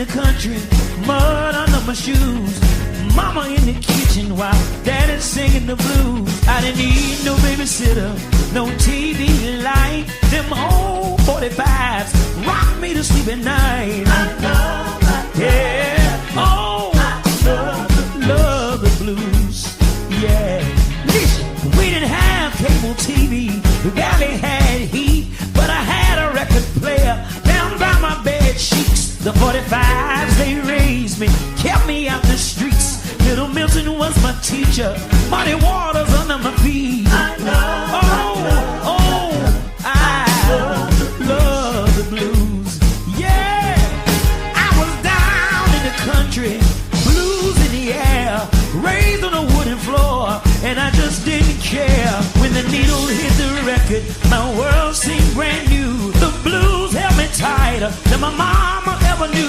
the country, mud under my shoes. Mama in the kitchen while daddy's singing the blues. I didn't need no babysitter, no TV light. Them old 45s rock me to sleep at night. Yeah, oh, I love the blues. Yeah, listen, we didn't have cable TV, we barely had heat, but I had a record player down by my bed sheets. The 45s, they raised me, kept me out the streets. Little Milton was my teacher, muddy waters under my feet. I love the blues. Yeah, I was down in the country, blues in the air, raised on a wooden floor, and I just didn't care. When the needle hit the record, my world seemed brand new. The blues held me tighter than my mama ever knew.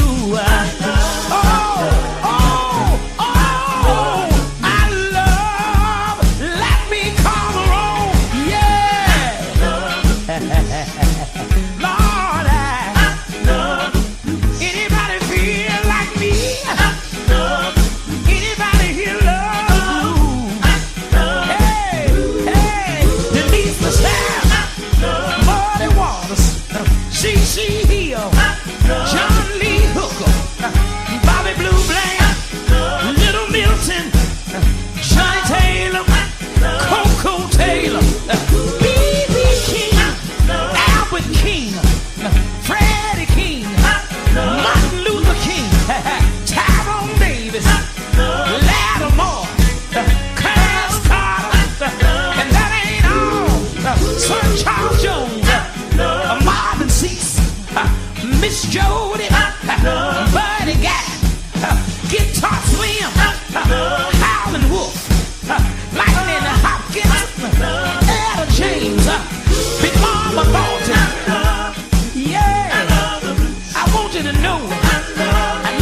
Jody, Buddy Guy, Guitar Slim, Howlin' Wolf, Lightning Hopkins, Etta James, Big Mama Bolton. Yeah, I want you to know I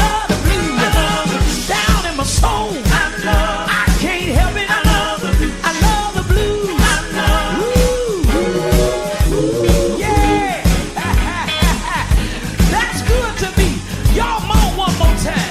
love the blues down in my soul. I can't help it. I love the blues. Yeah. That's good to me. Y'all moan one more time.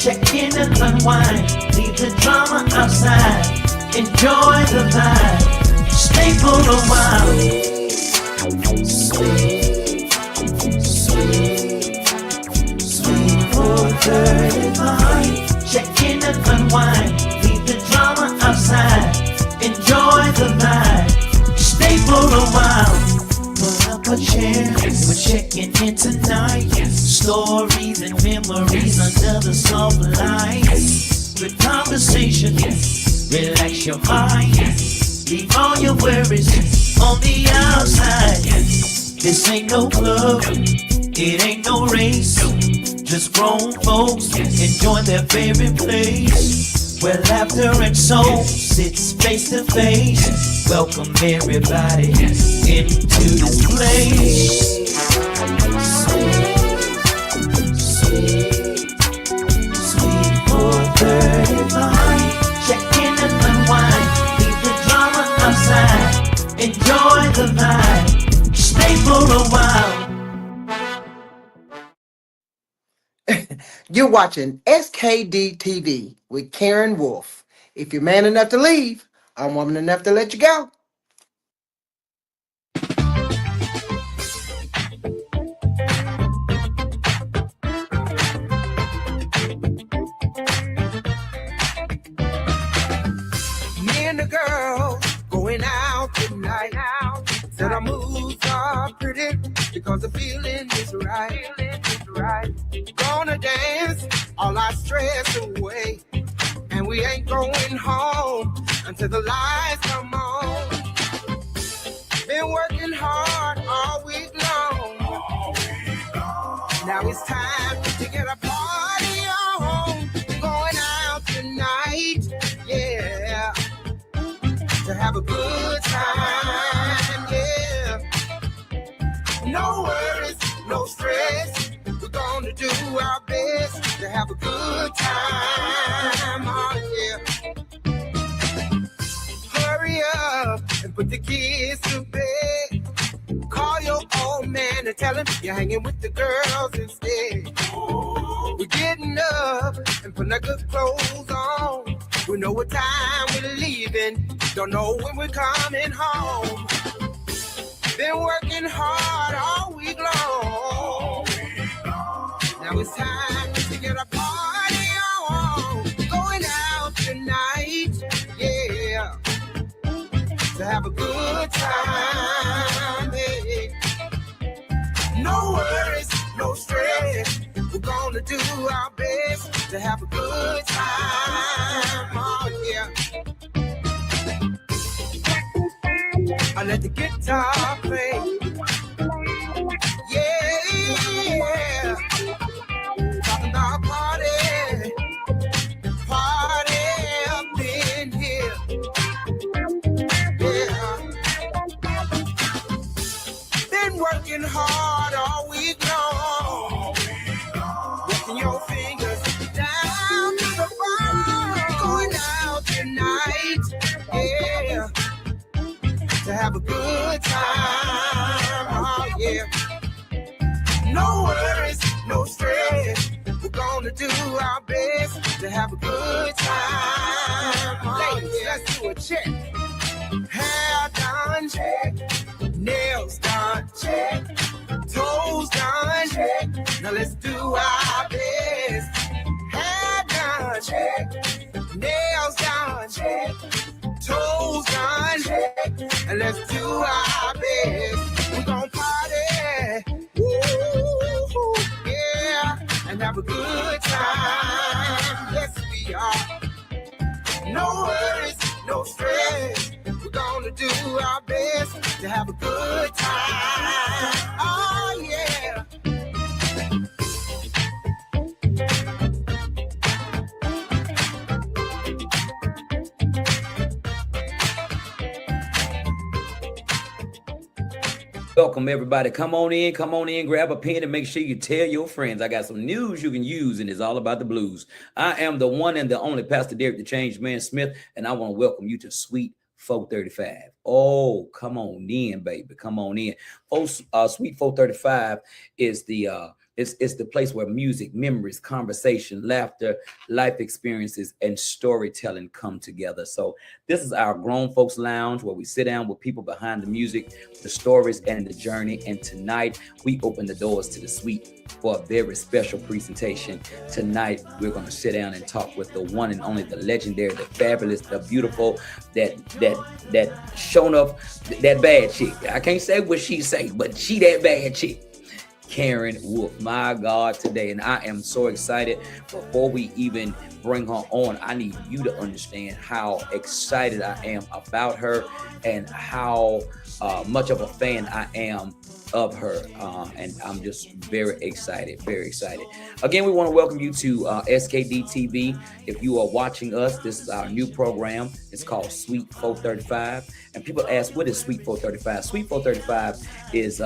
Check in and unwind, leave the drama outside, enjoy the vibe, stay for a while. Sweet 4:35. Check in and unwind, leave the drama outside, enjoy the vibe, stay for a while. Pull up a chair, we're checking in tonight. Stories and memories under the soft lights. Good conversation, relax your mind. Leave all your worries on the outside. This ain't no club, it ain't no race. Just grown folks enjoying their favorite place, where laughter and soul sits face to face. Welcome everybody into this place. Sweet 4:35. Check in and unwind, leave the drama You're watching SKD TV with Karen Wolfe. If you're man enough to leave, I'm woman enough to let you go. Me and the girl going out tonight. Said our moves are pretty because the feeling is right. Gonna dance all our stress away. And we ain't going home until the lights come on. Been working hard all week long. Now it's time to get a party on. Going out tonight, yeah, to have a good time, yeah. No worries, no stress. We're gonna do our best to have a good time, oh yeah. Hurry up and put the kids to bed. Call your old man and tell him you're hanging with the girls instead. We're getting up and putting our good clothes on. We know what time we're leaving, don't know when we're coming home. Been working hard all week long. Now it's time to get a party on. Going out tonight, yeah, to have a good time, hey. No worries, no stress. We're gonna do our best to have a good time, oh yeah. I let the guitar play, yeah. Talking about party up in here, yeah. Been working hard all week long, working your fingers down to the bone. Going out tonight, yeah, to have a good time, oh yeah. No worries, no stress. We're gonna do our best to have a good time, oh, ladies, yeah. Let's do a check. Hair done, check. Nails done, check. Toes done, check. Now let's do our best. Hair done, check. Nails done, check. Toes done, check. And let's do our best. We're gonna party, woo, yeah, and have a good time. Yes, we are. No worries, no stress. We're gonna do our best to have a good time. Oh, yeah. Welcome, everybody. Come on in, grab a pen, and make sure you tell your friends. I got some news you can use, and it's all about the blues. I am the one and the only Pastor Derek the Changed Man Smith, and I want to welcome you to Sweet 435. Oh, come on in, baby. Come on in. Sweet 435 is the it's the place where music, memories, conversation, laughter, life experiences, and storytelling come together. So this is our grown folks lounge where we sit down with people behind the music, the stories, and the journey. And tonight we open the doors to the suite for a very special presentation. Tonight we're going to sit down and talk with the one and only, the legendary, the fabulous, the beautiful, that shown up, that bad chick. I can't say what she say, but she that bad chick. Karen Wolfe, my God, today. And I am so excited. Before we even bring her on, I need you to understand how excited I am about her and how much of a fan I am of her. And I'm just very excited, very excited. Again, we want to welcome you to SKD TV. If you are watching us, this is our new program. It's called Sweet 435. And people ask, what is Sweet 435? Sweet 435 is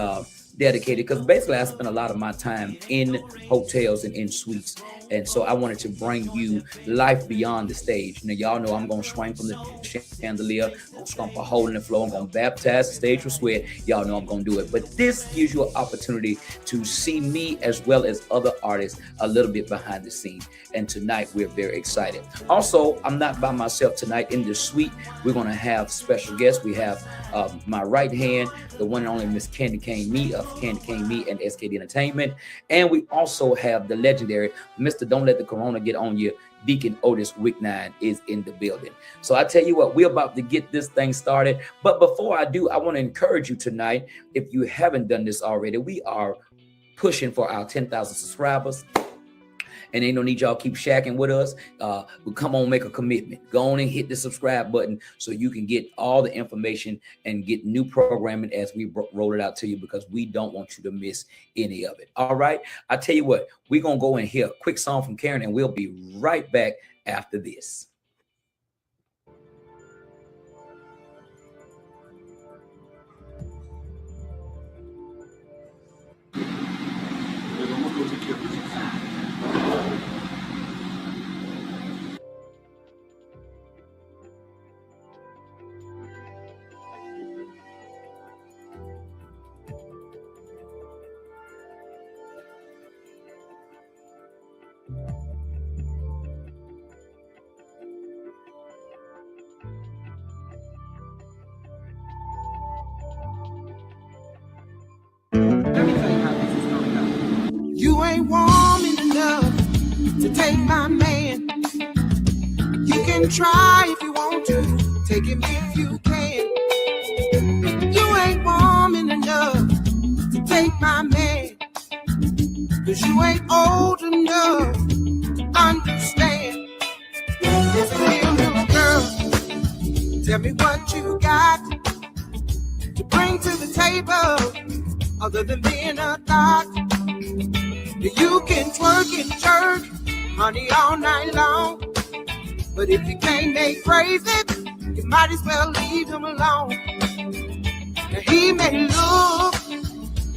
dedicated, because basically I spend a lot of my time in hotels and in suites. And so I wanted to bring you life beyond the stage. Now, y'all know I'm going to swing from the chandelier, gonna stomp a hole in the floor, I'm going to baptize the stage with sweat. Y'all know I'm going to do it. But this gives you an opportunity to see me as well as other artists a little bit behind the scenes. And tonight we're very excited. Also, I'm not by myself tonight in the suite. We're going to have special guests. We have my right hand, the one and only Miss KandiKane Me of KandiKane Me and SKD Entertainment. And we also have the legendary Mr. Don't Let the Corona Get On You, Deacon Otis Wicknine is in the building. So I tell you what, we're about to get this thing started. But before I do, I want to encourage you tonight, if you haven't done this already, we are pushing for our 10,000 subscribers. And ain't no need y'all keep shacking with us. We come on, make a commitment. Go on and hit the subscribe button so you can get all the information and get new programming as we roll it out to you, because we don't want you to miss any of it. All right. I tell you what, we're going to go and hear a quick song from Karen, and we'll be right back after this. You ain't warming enough to take my man. You can try if you want to, take him if you can. You ain't warming enough to take my man, 'cause you ain't old enough to understand. Listen here, little girl, tell me what you got to bring to the table, other than being a thought. You can twerk and jerk, honey, all night long. But if you can't make crazy, you might as well leave him alone. Now he may look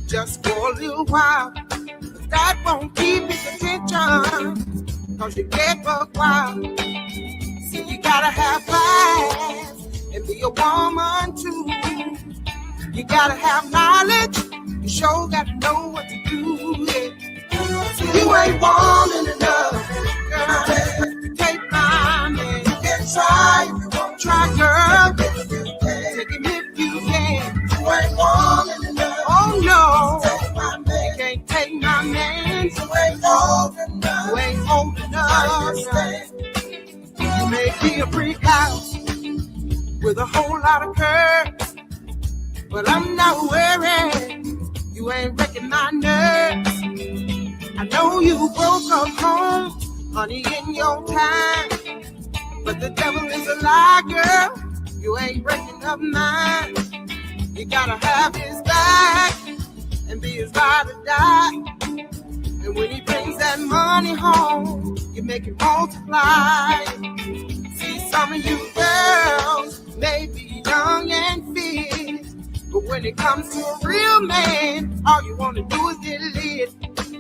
just for a little while, but that won't keep his attention, 'cause you get buck wild. See, you gotta have class and be a woman too. You gotta have knowledge, you sure gotta know what to do. Yeah. You ain't warming enough, girl, to take my man. You can try if you want, try, girl. Take him if you can. You ain't warming enough. Oh no, take my man. You can't take my man. You ain't old enough. You ain't old enough. You may be a freak house with a whole lot of curves, but I'm not worried. You ain't wrecking my nerves. I know you broke up home, honey, in your time, but the devil is a lie, girl. You ain't breaking up mine. You gotta have his back and be his ride or die. And when he brings that money home, you make it multiply. See, some of you girls may be young and fit, but when it comes to a real man, all you wanna do is get lit.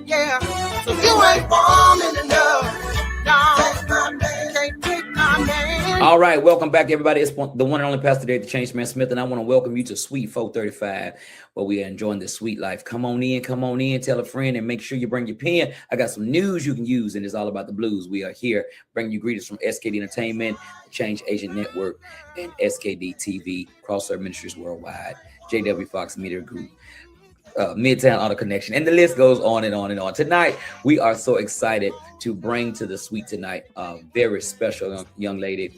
Yeah, so you ain't warming enough. No, can't take my man. All right, welcome back, everybody. It's the one and only Pastor Derek the Change Man Smith, and I want to welcome you to Suite 435, where we are enjoying this sweet life. Come on in, tell a friend, and make sure you bring your pen. I got some news you can use, and it's all about the blues. We are here bringing you greetings from SKD Entertainment, the Change Agent Network, and SKD TV, Crossover Ministries Worldwide, JW Fox Media Group, Midtown Auto Connection, and the list goes on and on and on. Tonight, we are so excited to bring to the suite tonight a very special young lady.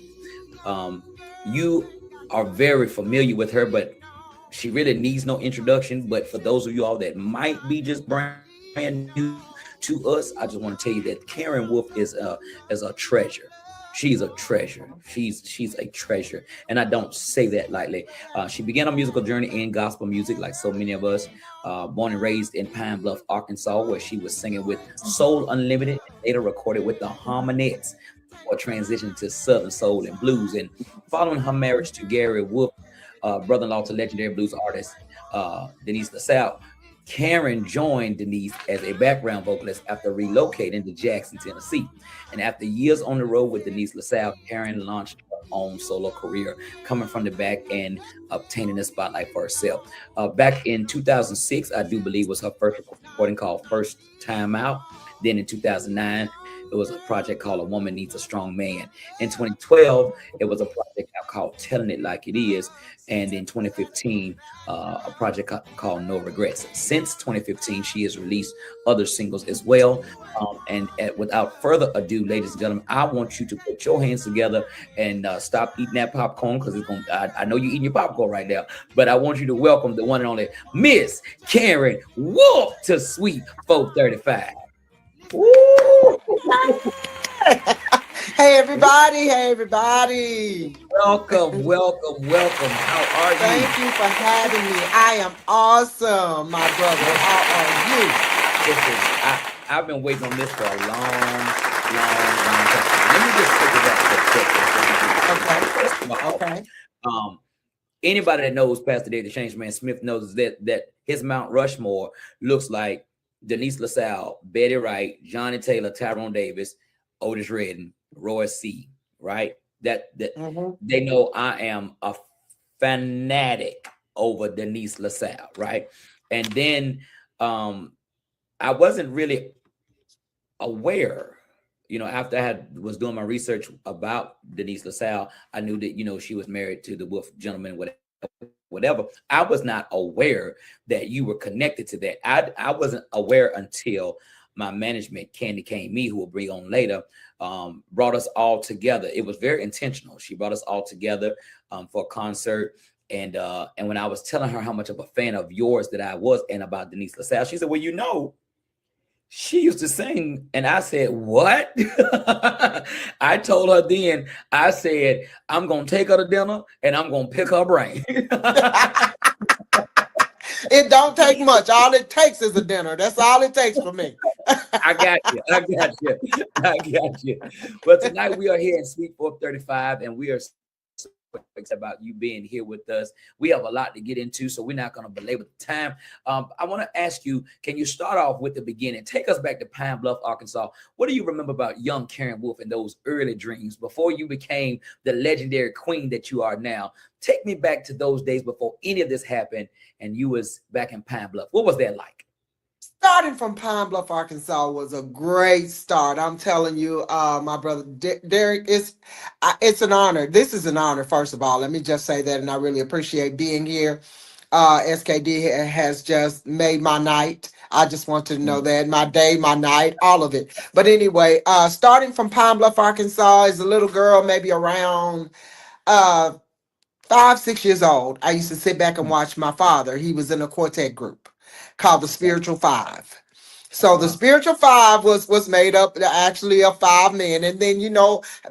You are very familiar with her, but she really needs no introduction. But for those of you all that might be just brand new to us, I just want to tell you that Karen Wolfe is a treasure. She's a treasure. She's a treasure. And I don't say that lightly. She began a musical journey in gospel music like so many of us. Born and raised in Pine Bluff, Arkansas, where she was singing with Soul Unlimited, and later recorded with the Harmonettes, or transitioned to Southern Soul and Blues. And following her marriage to Gary Wolfe, brother-in-law to legendary blues artist Denise LaSalle, Karen joined Denise as a background vocalist after relocating to Jackson, Tennessee. And after years on the road with Denise LaSalle, Karen launched her own solo career, coming from the back and obtaining the spotlight for herself. Back in 2006, I do believe was her first recording called First Time Out. Then in 2009, it was a project called A Woman Needs a Strong Man. In 2012, it was a project called Telling It Like It Is. And in 2015, a project called No Regrets. Since 2015, she has released other singles as well. Without further ado, ladies and gentlemen, I want you to put your hands together and stop eating that popcorn, because it's going. I know you're eating your popcorn right now, but I want you to welcome the one and only Miss Karen Wolfe to Sweet 435. Woo! Hey everybody! Hey everybody! Welcome, welcome, welcome. How are you? Thank you for having me. I am awesome, my brother. How are you? Listen, I've been waiting on this for a long, long time. Let me just take it back for a second. Okay. Anybody that knows Pastor David the Change Man Smith knows that his Mount Rushmore looks like Denise LaSalle, Betty Wright, Johnny Taylor, Tyrone Davis, Otis Redding, Roy C. Right? That They know I am a fanatic over Denise LaSalle, right? And then I wasn't really aware, after I was doing my research about Denise LaSalle, I knew that, she was married to the Wolfe gentleman, whatever. I was not aware that you were connected to that. I wasn't aware until my management, KandiKane, who we'll bring on later, brought us all together. It was very intentional. She brought us all together for a concert. And when I was telling her how much of a fan of yours that I was and about Denise LaSalle, she said, well, she used to sing. And I said, what? I told her then, I said, I'm going to take her to dinner and I'm going to pick her brain. It don't take much. All it takes is a dinner. That's all it takes for me. I got you. But tonight we are here in Sweet 435, and we are so excited about you being here with us. We have a lot to get into, so we're not going to belabor the time. I want to ask you, can you start off with the beginning? Take us back to Pine Bluff, Arkansas. What do you remember about young Karen Wolfe and those early dreams before you became the legendary queen that you are now? Take me back to those days before any of this happened, and you was back in Pine Bluff. What was that like? Starting from Pine Bluff, Arkansas was a great start. I'm telling you, my brother Derek, it's an honor. This is an honor, first of all. Let me just say that, and I really appreciate being here. SKD has just made my night. I just want to know that, my day, my night, all of it. But anyway, starting from Pine Bluff, Arkansas, as a little girl, maybe around 5, 6 years old, I used to sit back and watch my father. He was in a quartet group called the Spiritual Five. So the Spiritual Five was made up actually of 5 men, and then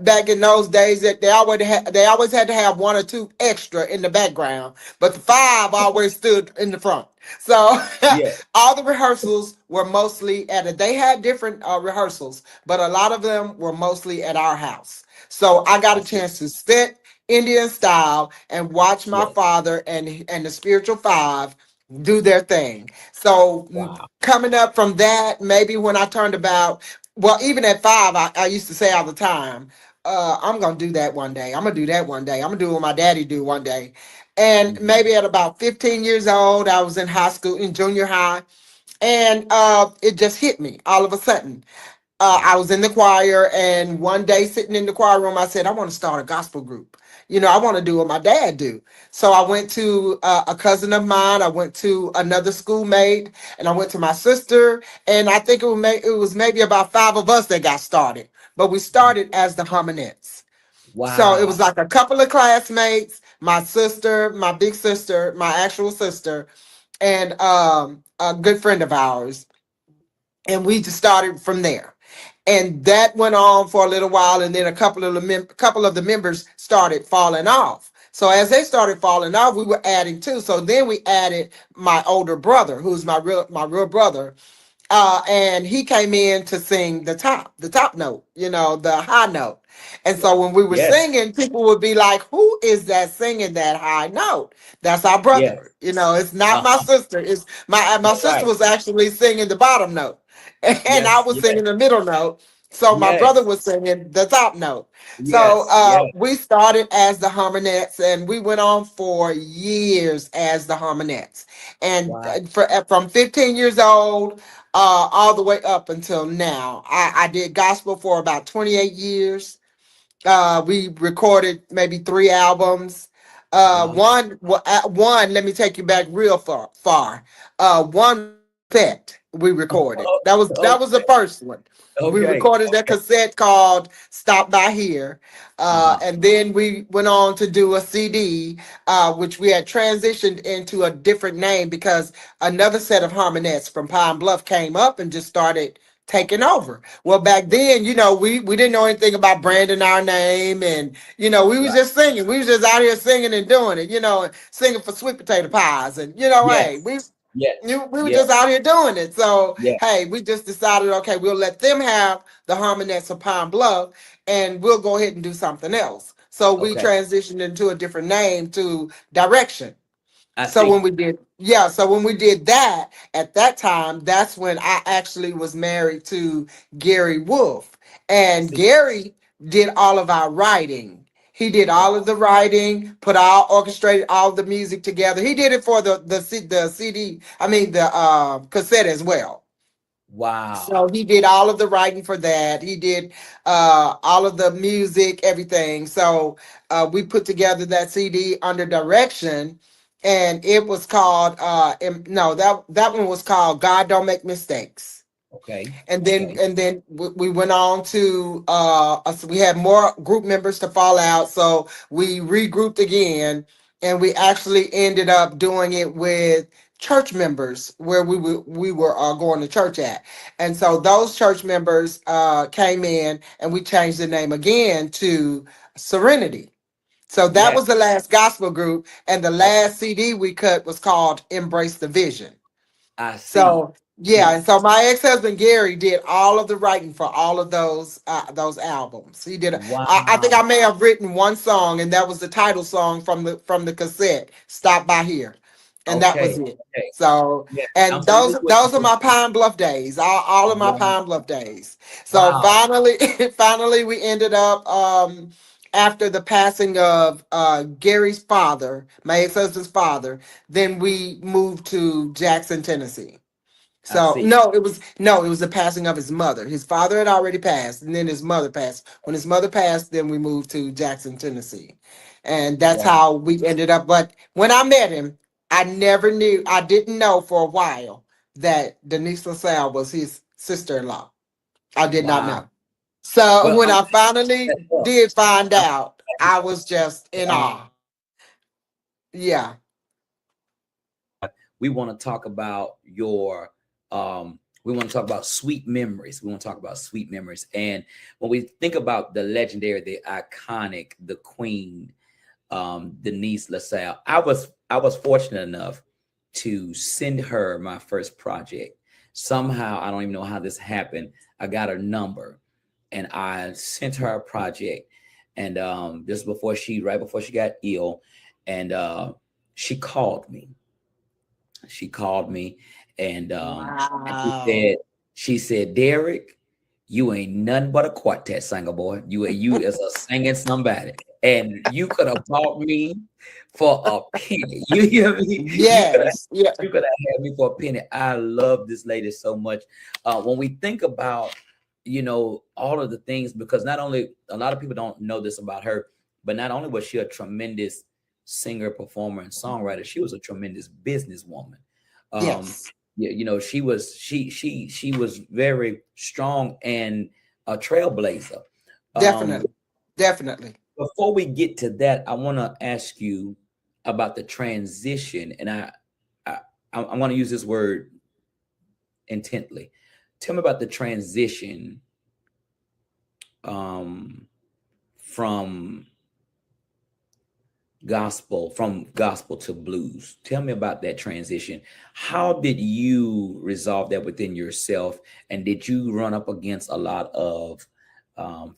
back in those days that they always had to have one or two extra in the background, but the five always stood in the front. So Yeah. all the rehearsals were mostly they had different rehearsals, but a lot of them were mostly at our house. So I got a chance to sit Indian style and watch my father and the Spiritual Five do their thing. So coming up from that, maybe when I turned even at 5, I used to say all the time, I'm going to do that one day. I'm going to do that one day. I'm going to do what my daddy do one day. And maybe at about 15 years old, I was in high school, in junior high, and it just hit me all of a sudden. I was in the choir, and one day sitting in the choir room, I said, I want to start a gospel group. I want to do what my dad do. So I went to a cousin of mine. I went to another schoolmate, and I went to my sister. And I think it was maybe about 5 of us that got started. But we started as the Harmonettes. Wow. So it was like a couple of classmates, my sister, my big sister, my actual sister, and a good friend of ours. And we just started from there. And that went on for a little while, and then a couple of the members started falling off. So as they started falling off, we were adding too. So then we added my older brother, who's my real brother, And he came in to sing the top note, the high note. And so when we were Yes. singing, people would be like, "Who is that singing that high note?" That's our Yes. brother. It's not my sister. It's my That's sister right. was actually singing the bottom note, and I Yes. was Yes. singing the middle note. So my brother Yes. was singing the top note. So Yes. Yes. we started as the Harmonettes, and we went on for years as the Harmonettes. And Wow. from 15 years old all the way up until now, I did gospel for about 28 years. We recorded maybe 3 albums. Wow. One. Let me take you back real far. One cassette we recorded. That was the Okay. first one. We Okay. recorded a cassette called "Stop By Here," Uh-huh. and then we went on to do a CD, which we had transitioned into a different name because another set of harmonettes from Pine Bluff came up and just started taking over. Well, back then, we didn't know anything about branding our name, and we was Right. just singing. We was just out here singing and doing it, and singing for sweet potato pies, and hey, Yes. Yes. we were Yes. just out here doing it. So Yes. hey, we just decided, okay, we'll let them have the harmonettes of Pine Bluff, and we'll go ahead and do something else. So we Okay. transitioned into a different name to Direction. I So when see. we did, yeah, so when we did that, at that time, that's when I actually was married to Gary Wolfe. I And see. Gary did all of our writing. He did all of Wow. the writing, orchestrated all the music together. He did it for the CD, I mean the cassette as well. So Wow. he did all of the writing for that. He did all of the music, everything. So we put together that CD under Direction, and it was called no, that one was called God Don't Make Mistakes. Okay. And then Okay. and then we went on to we had more group members to fall out, so we regrouped again, and we actually ended up doing it with church members where we were going to church at. And so those church members came in, and we changed the name again to Serenity. So that Yes. was the last gospel group, and the Okay. last CD we cut was called Embrace the Vision. I see. So yeah, and See. so my ex-husband Gary did all of the writing for all of those albums. He did. I think I Wow. may have written one song, and that was the title song from the cassette. Stop By Here, and that was Okay. it. Okay. So, Yeah. I'm and those familiar with those are the my Pine Bluff days. All of my wow. Pine Bluff days. So Wow. finally, we ended up after the passing of Gary's father, my ex-husband's father. Then we moved to Jackson, Tennessee. I So see. no, it was the passing of his mother. His father had already passed, and then his mother passed. When his mother passed, then we moved to Jackson, Tennessee, and that's Wow. how we ended up. But when I met him, I didn't know for a while that Denise LaSalle was his sister-in-law. I did not Wow. know. So Well, when I'm I finally did find I'm out, I was just in wow. awe. Yeah, We want to talk about your we want to talk about sweet memories. We want to talk about sweet memories. And when we think about the legendary, the iconic, the queen, Denise LaSalle, I was fortunate enough to send her my first project. Somehow, I don't even know how this happened. I got her number and I sent her a project. And this before right before she got ill. And she called me. She called me and wow, she said, Derek, you ain't nothing but a quartet singer, boy. You is a singing somebody. And you could have bought me for a penny. You hear me? yes, yeah, You could have had me for a penny. I love this lady so much. When we think about, all of the things, because not only a lot of people don't know this about her, but not only was she a tremendous singer, performer, and songwriter, she was a tremendous businesswoman. Um, yes. yeah, she was very strong and a trailblazer. Um, Definitely. Definitely. before we get to that, I want to ask you about the transition, and I, I want to use this word intently. Tell me about the transition um, from from gospel to blues. Tell me about that transition. How did you resolve that within yourself? And did you run up against a lot of um,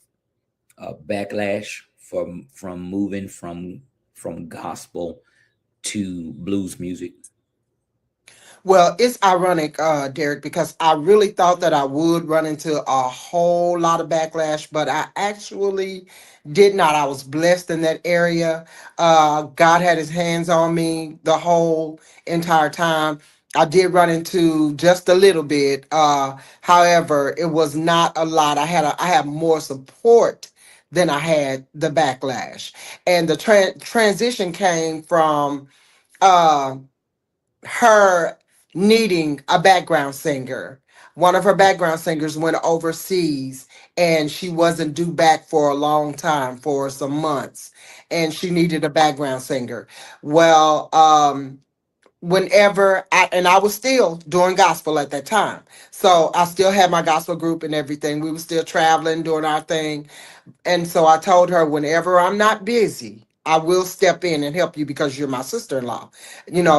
backlash from moving from gospel to blues music? Well, it's ironic, Derek, because I really thought that I would run into a whole lot of backlash, but I actually did not. I was blessed in that area. God had his hands on me the whole entire time. I did run into just a little bit. However, it was not a lot. I had more support than I had the backlash. And the transition came from uh her needing a background singer. One of her background singers went overseas and she wasn't due back for a long time, for some months, and she needed a background singer. Well, whenever I was still doing gospel at that time. So I still had my gospel group and everything. We were still traveling, doing our thing. And so I told her, whenever I'm not busy, I will step in and help you because you're my sister-in-law.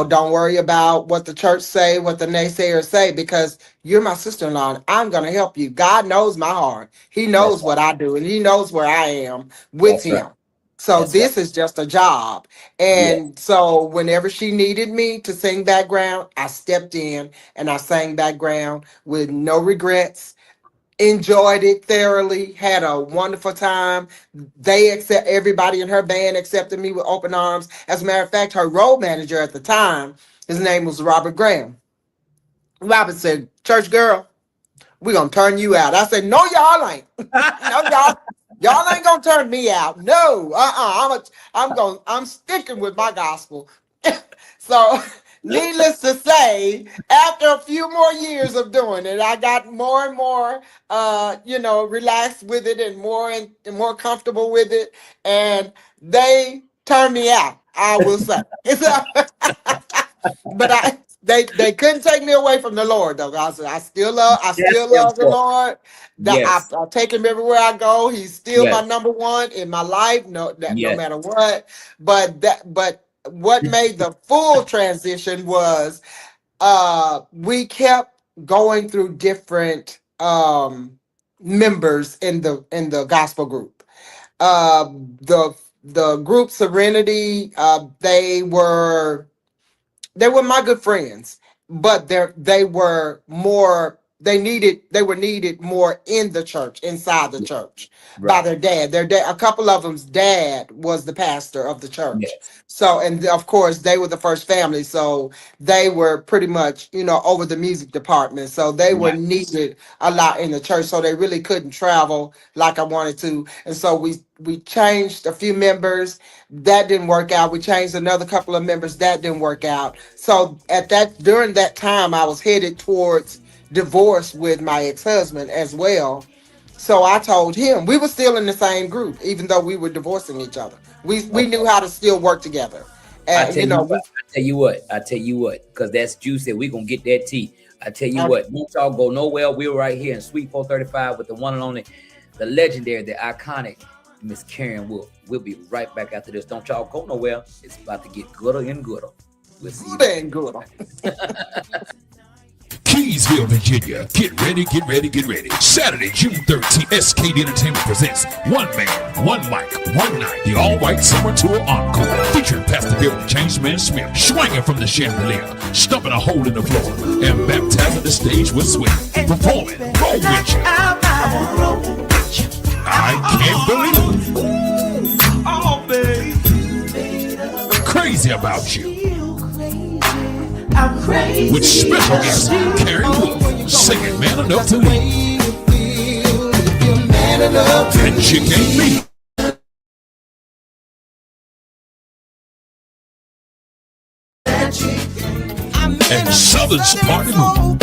Don't worry about what the church say, what the naysayers say, because you're my sister-in-law and I'm going to help you. God knows my heart. He That's knows what I do and he knows where I am with that's right. him. So That's right. this is just a job. Yeah. And so whenever she needed me to sing background, I stepped in and I sang background with no regrets, enjoyed it thoroughly, had a wonderful time. Everybody in her band accepted me with open arms. As a matter of fact, her road manager at the time, his name was Robert Graham. Robert said, "Church girl, we're gonna turn you out." I said, "No, y'all ain't. No, y'all ain't gonna turn me out. No, I'm sticking with my gospel." So, needless to say, after a few more years of doing it, I got more and more, relaxed with it and more comfortable with it, and they turned me out. I will say. But they couldn't take me away from the Lord though. I That's still love the important. Lord. Yes. I take him everywhere I go. He's still my Yes. number one in my life. No Yes. matter what. But what made the full transition was we kept going through different members in the gospel group. Uh the group Serenity, they were my good friends, but they were needed more in the church, inside the church, by Right. their dad. Their dad, a couple of them's dad was the pastor of the church. Yes. So, and of course, they were the first family, so they were pretty much, over the music department. So they were Right. needed a lot in the church. So they really couldn't travel like I wanted to, and so we changed a few members. That didn't work out. We changed another couple of members. That didn't work out. So during that time, I was headed towards divorce with my ex-husband as well. So I told him, we were still in the same group, even though we were divorcing each other. We Okay. knew how to still work together. I And tell you what. I tell you what. I tell you what. Because that's juicy. We're gonna get that tea. I tell you okay. what. Don't y'all go nowhere. We're right here in Suite 435 with the one and only, the legendary, the iconic Miss Karen Wolfe. We'll be right back after this. Don't y'all go nowhere. It's about to get gooder and gooder. We'll see you Good and good. Keysville, Virginia. Get ready, get ready, get ready. Saturday, June 13th, SKD Entertainment presents One Man, One Mic, One Night, the all-white summer tour encore. Featuring Pastor Bill Changeman Smith, swinging from the chandelier, stumping a hole in the floor, and baptizing the stage with sweat. Performing, roll with you. I can't believe it. Oh, baby. Crazy about you. I'm crazy. With special guest Karen Wolfe, singing Man Enough to Lead. And she can't be. And Southern's Party Move.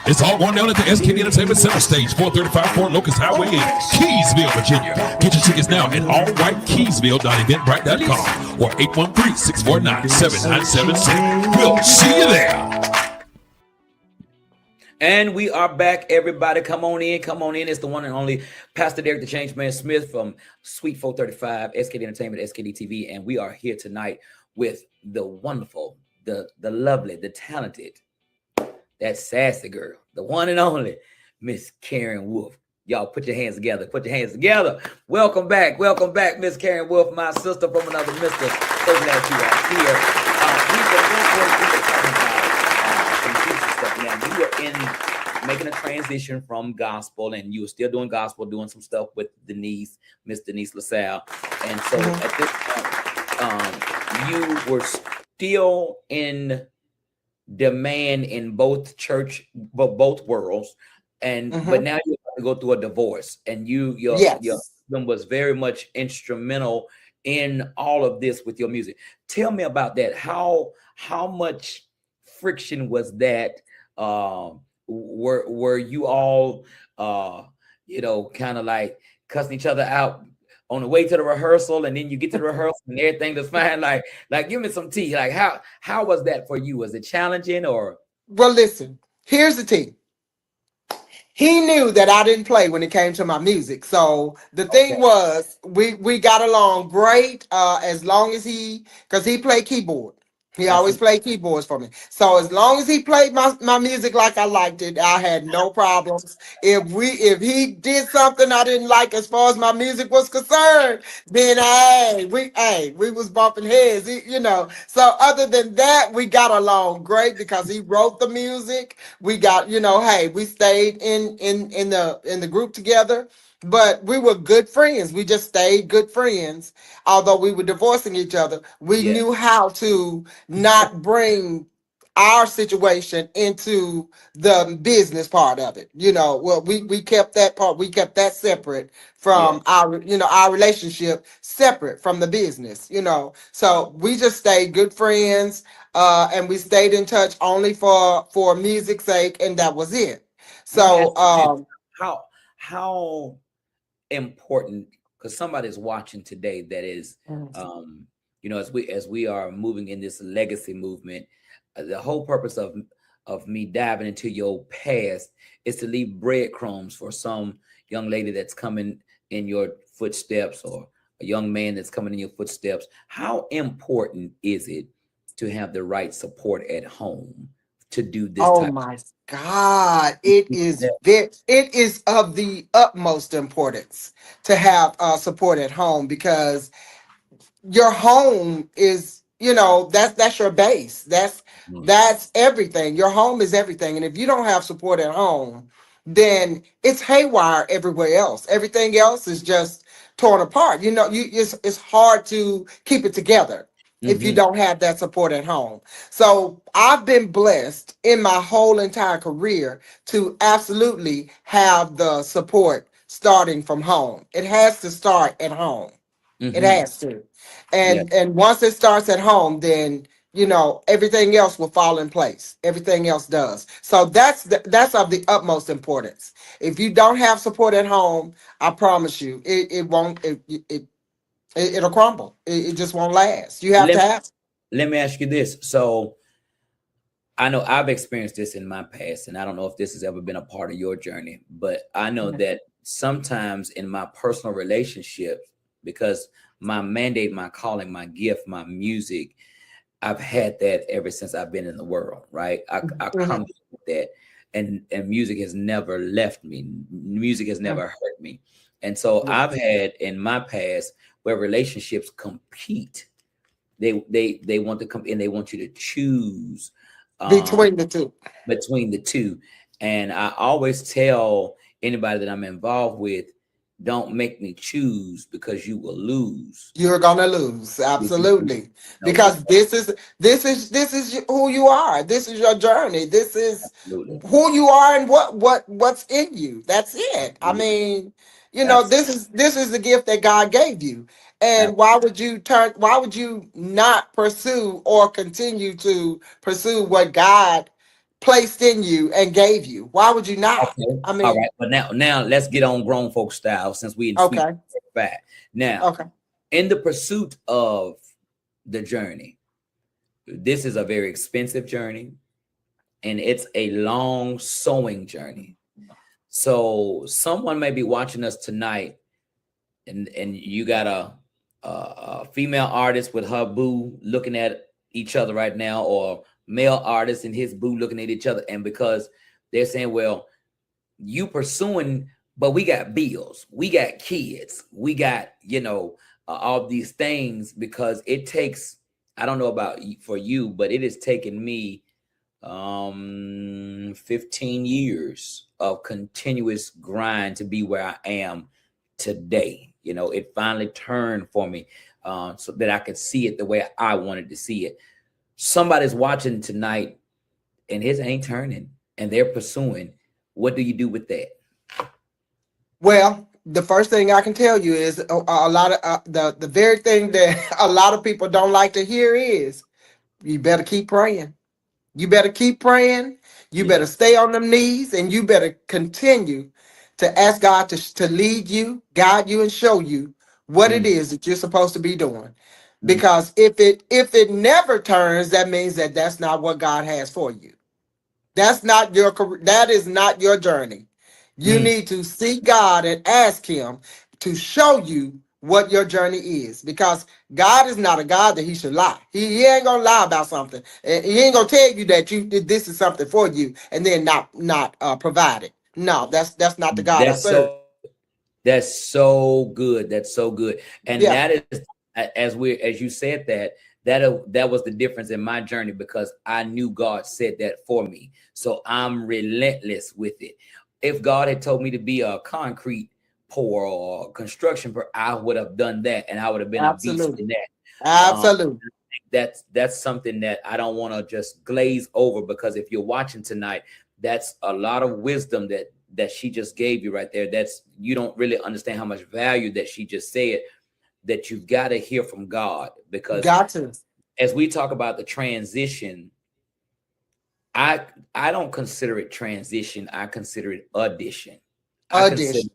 It's all going down at the SKD Entertainment Center stage, 435 Fort Locust Highway in Keysville, Virginia. Get your tickets now at allwhitekeysville.eventbrite.com or 813-649-7976. We'll see you there. And we are back, everybody. Come on in, come on in. It's the one and only Pastor Derek the Change Man Smith from Suite 435, SKD Entertainment, SKD TV. And we are here tonight with the wonderful, the lovely, the talented, that sassy girl, the one and only Miss Karen Wolfe. Y'all put your hands together. Put your hands together. Welcome back, Miss Karen Wolfe, my sister from another mister. So glad you are here. Now, you were in making a transition from gospel, and you were still doing gospel, doing some stuff with Miss Denise LaSalle. And so at this point, you were still in demand in both both worlds, and but now you have to go through a divorce, and your husband was very much instrumental in all of this with your music. Tell me about that. How much friction was that? Were you all kind of like cussing each other out on the way to the rehearsal, and then you get to the rehearsal and everything that's fine? Like give me some tea. Like how was that for you? Was it challenging or? Well, listen, here's the tea. He knew that I didn't play when it came to my music. So the thing was, we got along great as long as because he played keyboard. He always played keyboards for me. So as long as he played my music like I liked it, I had no problems. If he did something I didn't like as far as my music was concerned, then we was bumping heads, So other than that, we got along great because he wrote the music. We got, we stayed in the group together. But we were good friends. We just stayed good friends. Although we were divorcing each other, we knew how to not bring our situation into the business part of it. Well, we kept that part, we kept that separate from our relationship, separate from the business, So we just stayed good friends, and we stayed in touch only for music's sake, and that was it. So how important, because somebody's watching today that is as we are moving in this legacy movement, the whole purpose of me diving into your past is to leave breadcrumbs for some young lady that's coming in your footsteps, or a young man that's coming in your footsteps. How important is it to have the right support at home to do this? Oh my God, it is of the utmost importance to have support at home, because your home is, that's your base. That's everything. Your home is everything. And if you don't have support at home, then it's haywire everywhere else. Everything else is just torn apart. It's hard to keep it together if you don't have that support at home. So I've been blessed in my whole entire career to absolutely have the support starting from home. It has to start at home. It has to. And once it starts at home, then everything else will fall in place. Everything else does. So that's of the utmost importance. If you don't have support at home, I promise you, it won't. It'll crumble. It just won't last. You have to have. Let me ask you this. So I know I've experienced this in my past, and I don't know if this has ever been a part of your journey, but I know that sometimes in my personal relationships, because my mandate, my calling, my gift, my music, I've had that ever since I've been in the world, right? I come with that, and music has never left me. Music has never hurt me. And so I've had in my past where relationships compete. They want to come in, they want you to choose between the two. And I always tell anybody that I'm involved with, don't make me choose, because you will lose. You're gonna lose, absolutely, because this is who you are. This is your journey. This is who you are and what's in you. That's it. I mean, this is the gift that God gave you. And why would you not pursue or continue to pursue what God placed in you and gave you? Why would you not? Okay. I mean, all right, but now let's get on grown folk style, since we in okay. Back. Now, in the pursuit of the journey, this is a very expensive journey. and it's a long sowing journey. So someone may be watching us tonight, and you got a female artist with her boo looking at each other right now, or male artist and his boo looking at each other, and because they're saying, well, you pursuing, but we got bills, we got kids, we got, all these things, because it takes, I don't know about for you, but it has taken me 15 years of continuous grind to be where I am today. It finally turned for me, so that I could see it the way I wanted to see it. Somebody's watching tonight and his ain't turning and they're pursuing. What do you do with that? Well, the first thing I can tell you is a lot of the very thing that a lot of people don't like to hear is you better keep praying. You better keep praying. You better stay on them knees, and you better continue to ask God to lead you, guide you, and show you what it is that you're supposed to be doing. Because if it never turns, that means that that's not what God has for you. That is not your journey. You need to seek God and ask him to show you what your journey is, because God is not a God that he should lie. He ain't gonna lie about something. He ain't gonna tell you that this is something for you and then not provide it. No, that's not the God I serve. That's so good. That's so good. And Yeah. that is, as you said that was the difference in my journey, because I knew God said that for me. So I'm relentless with it. If God had told me to be a concrete pour or construction pour, I would have done that, and I would have been a beast in that. Absolutely. That's something that I don't want to just glaze over, because if you're watching tonight, that's a lot of wisdom that she just gave you right there. That's, you don't really understand how much value that she just said, that you've got to hear from God, because as we talk about the transition, I don't consider it transition. I consider it addition. I consider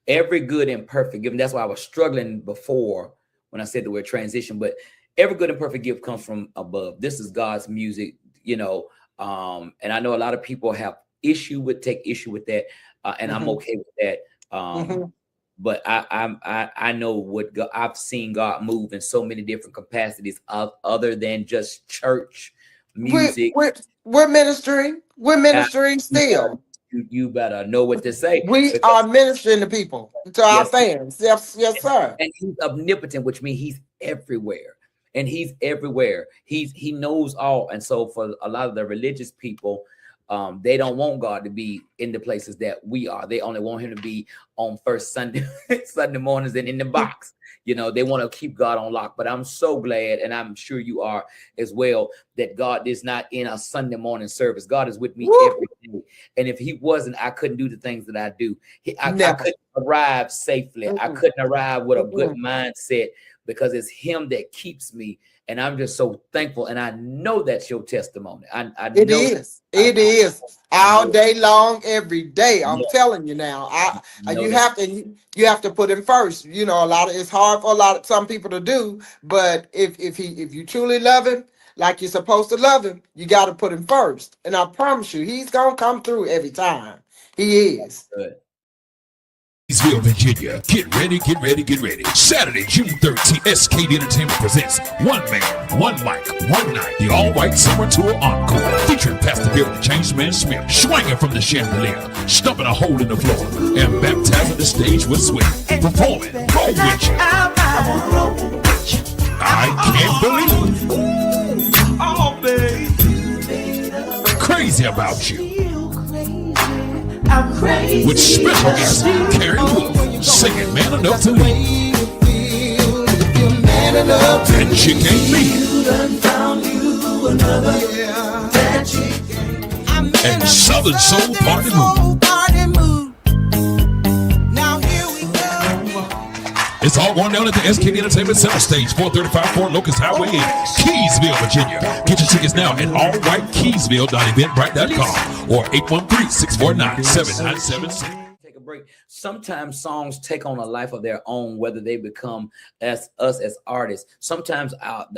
every good and perfect gift. That's why I was struggling before when I said the word transition, but every good and perfect gift comes from above. This is God's music, and I know a lot of people take issue with that, and I'm okay with that. But I know what God, I've seen God move in so many different capacities other than just church music. We're ministering. We're ministering still. You better know what to say. We are ministering to people, to our fans. Yes, sir. And he's omnipotent, which means he's everywhere. And he's everywhere. He knows all. And so for a lot of the religious people, they don't want God to be in the places that we are. They only want him to be on first Sunday mornings and in the box. They want to keep God on lock. But I'm so glad, and I'm sure you are as well, that God is not in a Sunday morning service. God is with me every day. And if he wasn't, I couldn't do the things that I do. I couldn't arrive safely. I couldn't arrive with a good mindset, because it's him that keeps me. And I'm just so thankful. And I know that's your testimony. It is all day long, every day. I'm telling you now. You have to put him first. It's hard for some people to do, but if you truly love him like you're supposed to love him, you got to put him first. And I promise you, he's gonna come through every time. He is. Good. Virginia. Get ready, get ready, get ready. Saturday, June 13th, SKD Entertainment presents One Man, One Mic, One Night, the all-white summer tour encore, featuring Pastor Bill, the Changed Man Smith, swinging from the chandelier, stumping a hole in the floor, and baptizing the stage with sweat. Performing, roll with you. I can't believe. Crazy about you. I'm crazy. With special guest Carrie Wolfe singing Man Enough to Leave. And she can't be. And Southern Soul Party Mood. It's all going down at the SKD Entertainment Center Stage, 435 Fort Locust Highway in Keysville, Virginia. Get your tickets now at allwhitekeysville.eventbrite.com or 813-649-7976. Take a break. Sometimes songs take on a life of their own, whether they become us as artists. Sometimes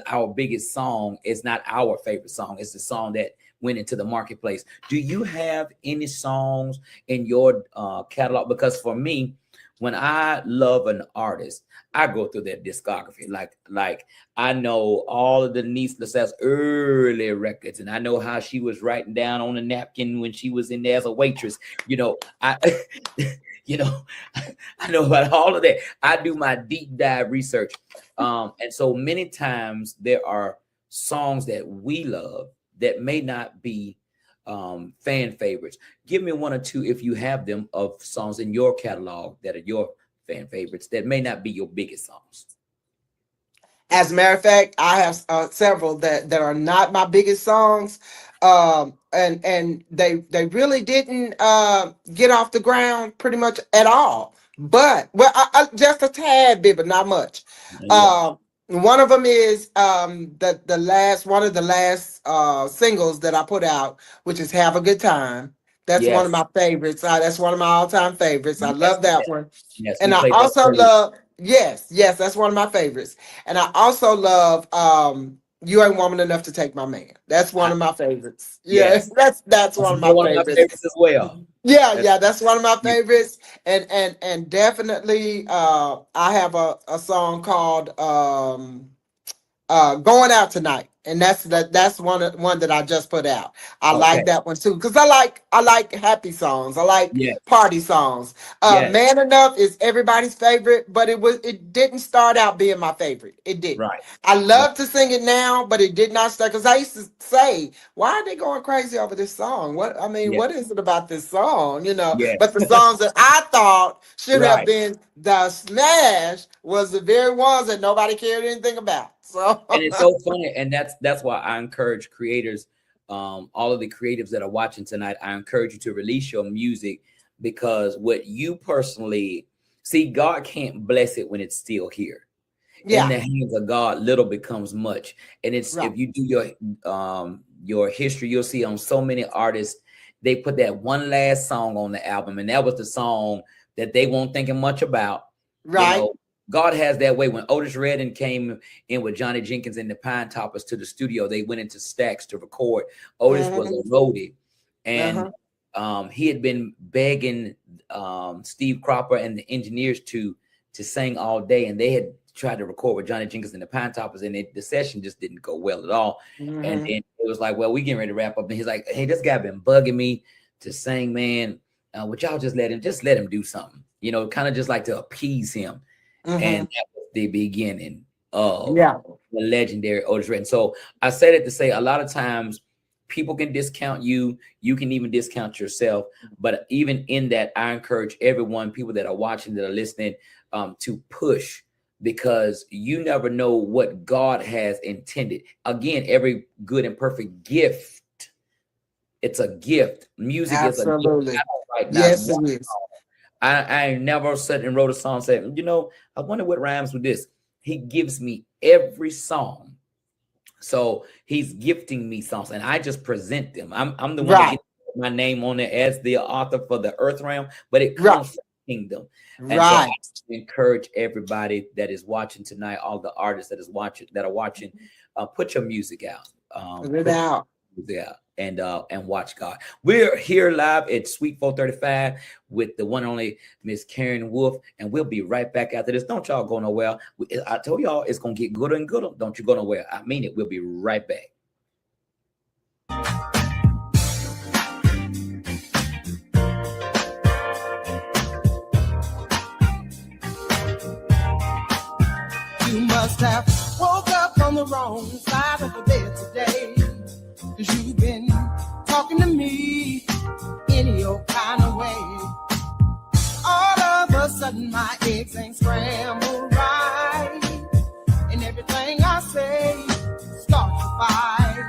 our biggest song is not our favorite song. It's the song that went into the marketplace. Do you have any songs in your catalog? Because for me, when I love an artist, I go through their discography. Like I know all of Denise LaSalle's early records, and I know how she was writing down on a napkin when she was in there as a waitress. You know, I I know about all of that. I do my deep dive research. And so many times there are songs that we love that may not be fan favorites. Give me one or two, if you have them, of songs in your catalog that are your fan favorites that may not be your biggest songs. As a matter of fact, I have several that are not my biggest songs, and they really didn't get off the ground pretty much at all. But I just a tad bit, but not much. Yeah. One of them is the last one of the last singles that I put out, which is "Have a Good Time." That's one of Yes. my favorites. That's one of my all-time favorites. I love that one. Yes, And we I played that also earlier. love, yes, that's one of my favorites. And I also love "You Ain't Woman Enough to Take My Man." That's one of my favorites. Yes. That's one of my One of my favorites. favorites as well. Yeah, that's one of my favorites. And definitely I have a song called "Going Out Tonight." And that's one that I just put out. I Okay. like that one too, because I like happy songs. I like Yes. party songs. Yes. "Man Enough" is everybody's favorite, but it didn't start out being my favorite. It didn't. Right. I love to sing it now, but it did not start, because I used to say, why are they going crazy over this song? What Yes. is it about this song? Yes. But the songs that I thought should have Right. been the smash was the very ones that nobody cared anything about. So And it's so funny, and that's why I encourage creators, all of the creatives that are watching tonight, I encourage you to release your music, because what you personally see, God can't bless it when it's still here. yeah, In the hands of God, little becomes much. And it's right. if you do your history, you'll see on so many artists, they put that one last song on the album, and that was the song that they weren't thinking much about. Right. You know, God has that way. When Otis Redding came in with Johnny Jenkins and the Pine Toppers to the studio, they went into Stax to record. Otis was a roadie, and he had been begging Steve Cropper and the engineers to sing all day, and they had tried to record with Johnny Jenkins and the Pine Toppers, and the session just didn't go well at all. And then it was like, well, we getting ready to wrap up, and he's like, hey, this guy been bugging me to sing, man. Would y'all just let him do something, kind of just like to appease him. And that was the beginning of the legendary Otis Redding. So I said it to say, a lot of times people can discount you. You can even discount yourself. But even in that, I encourage everyone, people that are watching, that are listening, to push, because you never know what God has intended. Again, every good and perfect gift, it's a gift. Music Absolutely. is a gift. Yes, it is. I never sat and wrote a song saying, I wonder what rhymes with this. He gives me every song. So he's gifting me songs, and I just present them. I'm the one that gets my name on it as the author for the earth realm, but it comes from the kingdom. And so I encourage everybody that is watching tonight, all the artists that are watching, put your music out. Put it out. Yeah, and watch God. We're here live at Suite 435 with the one and only Miss Karen Wolfe, and we'll be right back after this. Don't y'all go nowhere. I told y'all it's gonna get gooder and gooder. Don't you go nowhere. I mean it. We'll be right back. You must have woke up on the wrong side of the bed today, 'cause you've been talking to me in your kind of way. All of a sudden my eggs ain't scrambled right, and everything I say starts to fight.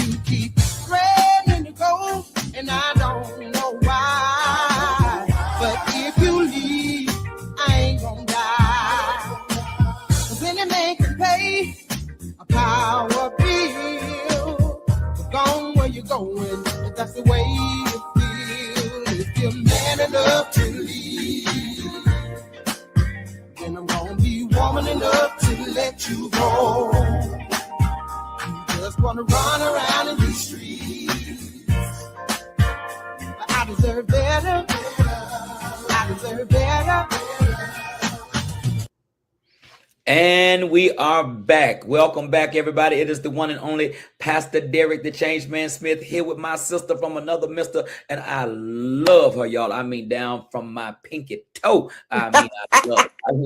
You keep threatening to go, and I don't know why. But if you leave, I ain't gonna die. 'Cause any man can pay a power bill. But gone where you're going, if that's the way you feel. If you're man enough to leave, then I'm gonna be woman enough to let you go. You just wanna run around in the streets deserve better. I deserve better. And we are back. Welcome back, everybody. It is the one and only Pastor Derek, the Change Man Smith, here with my sister from another mister. And I love her, y'all. I mean, down from my pinky toe. I mean,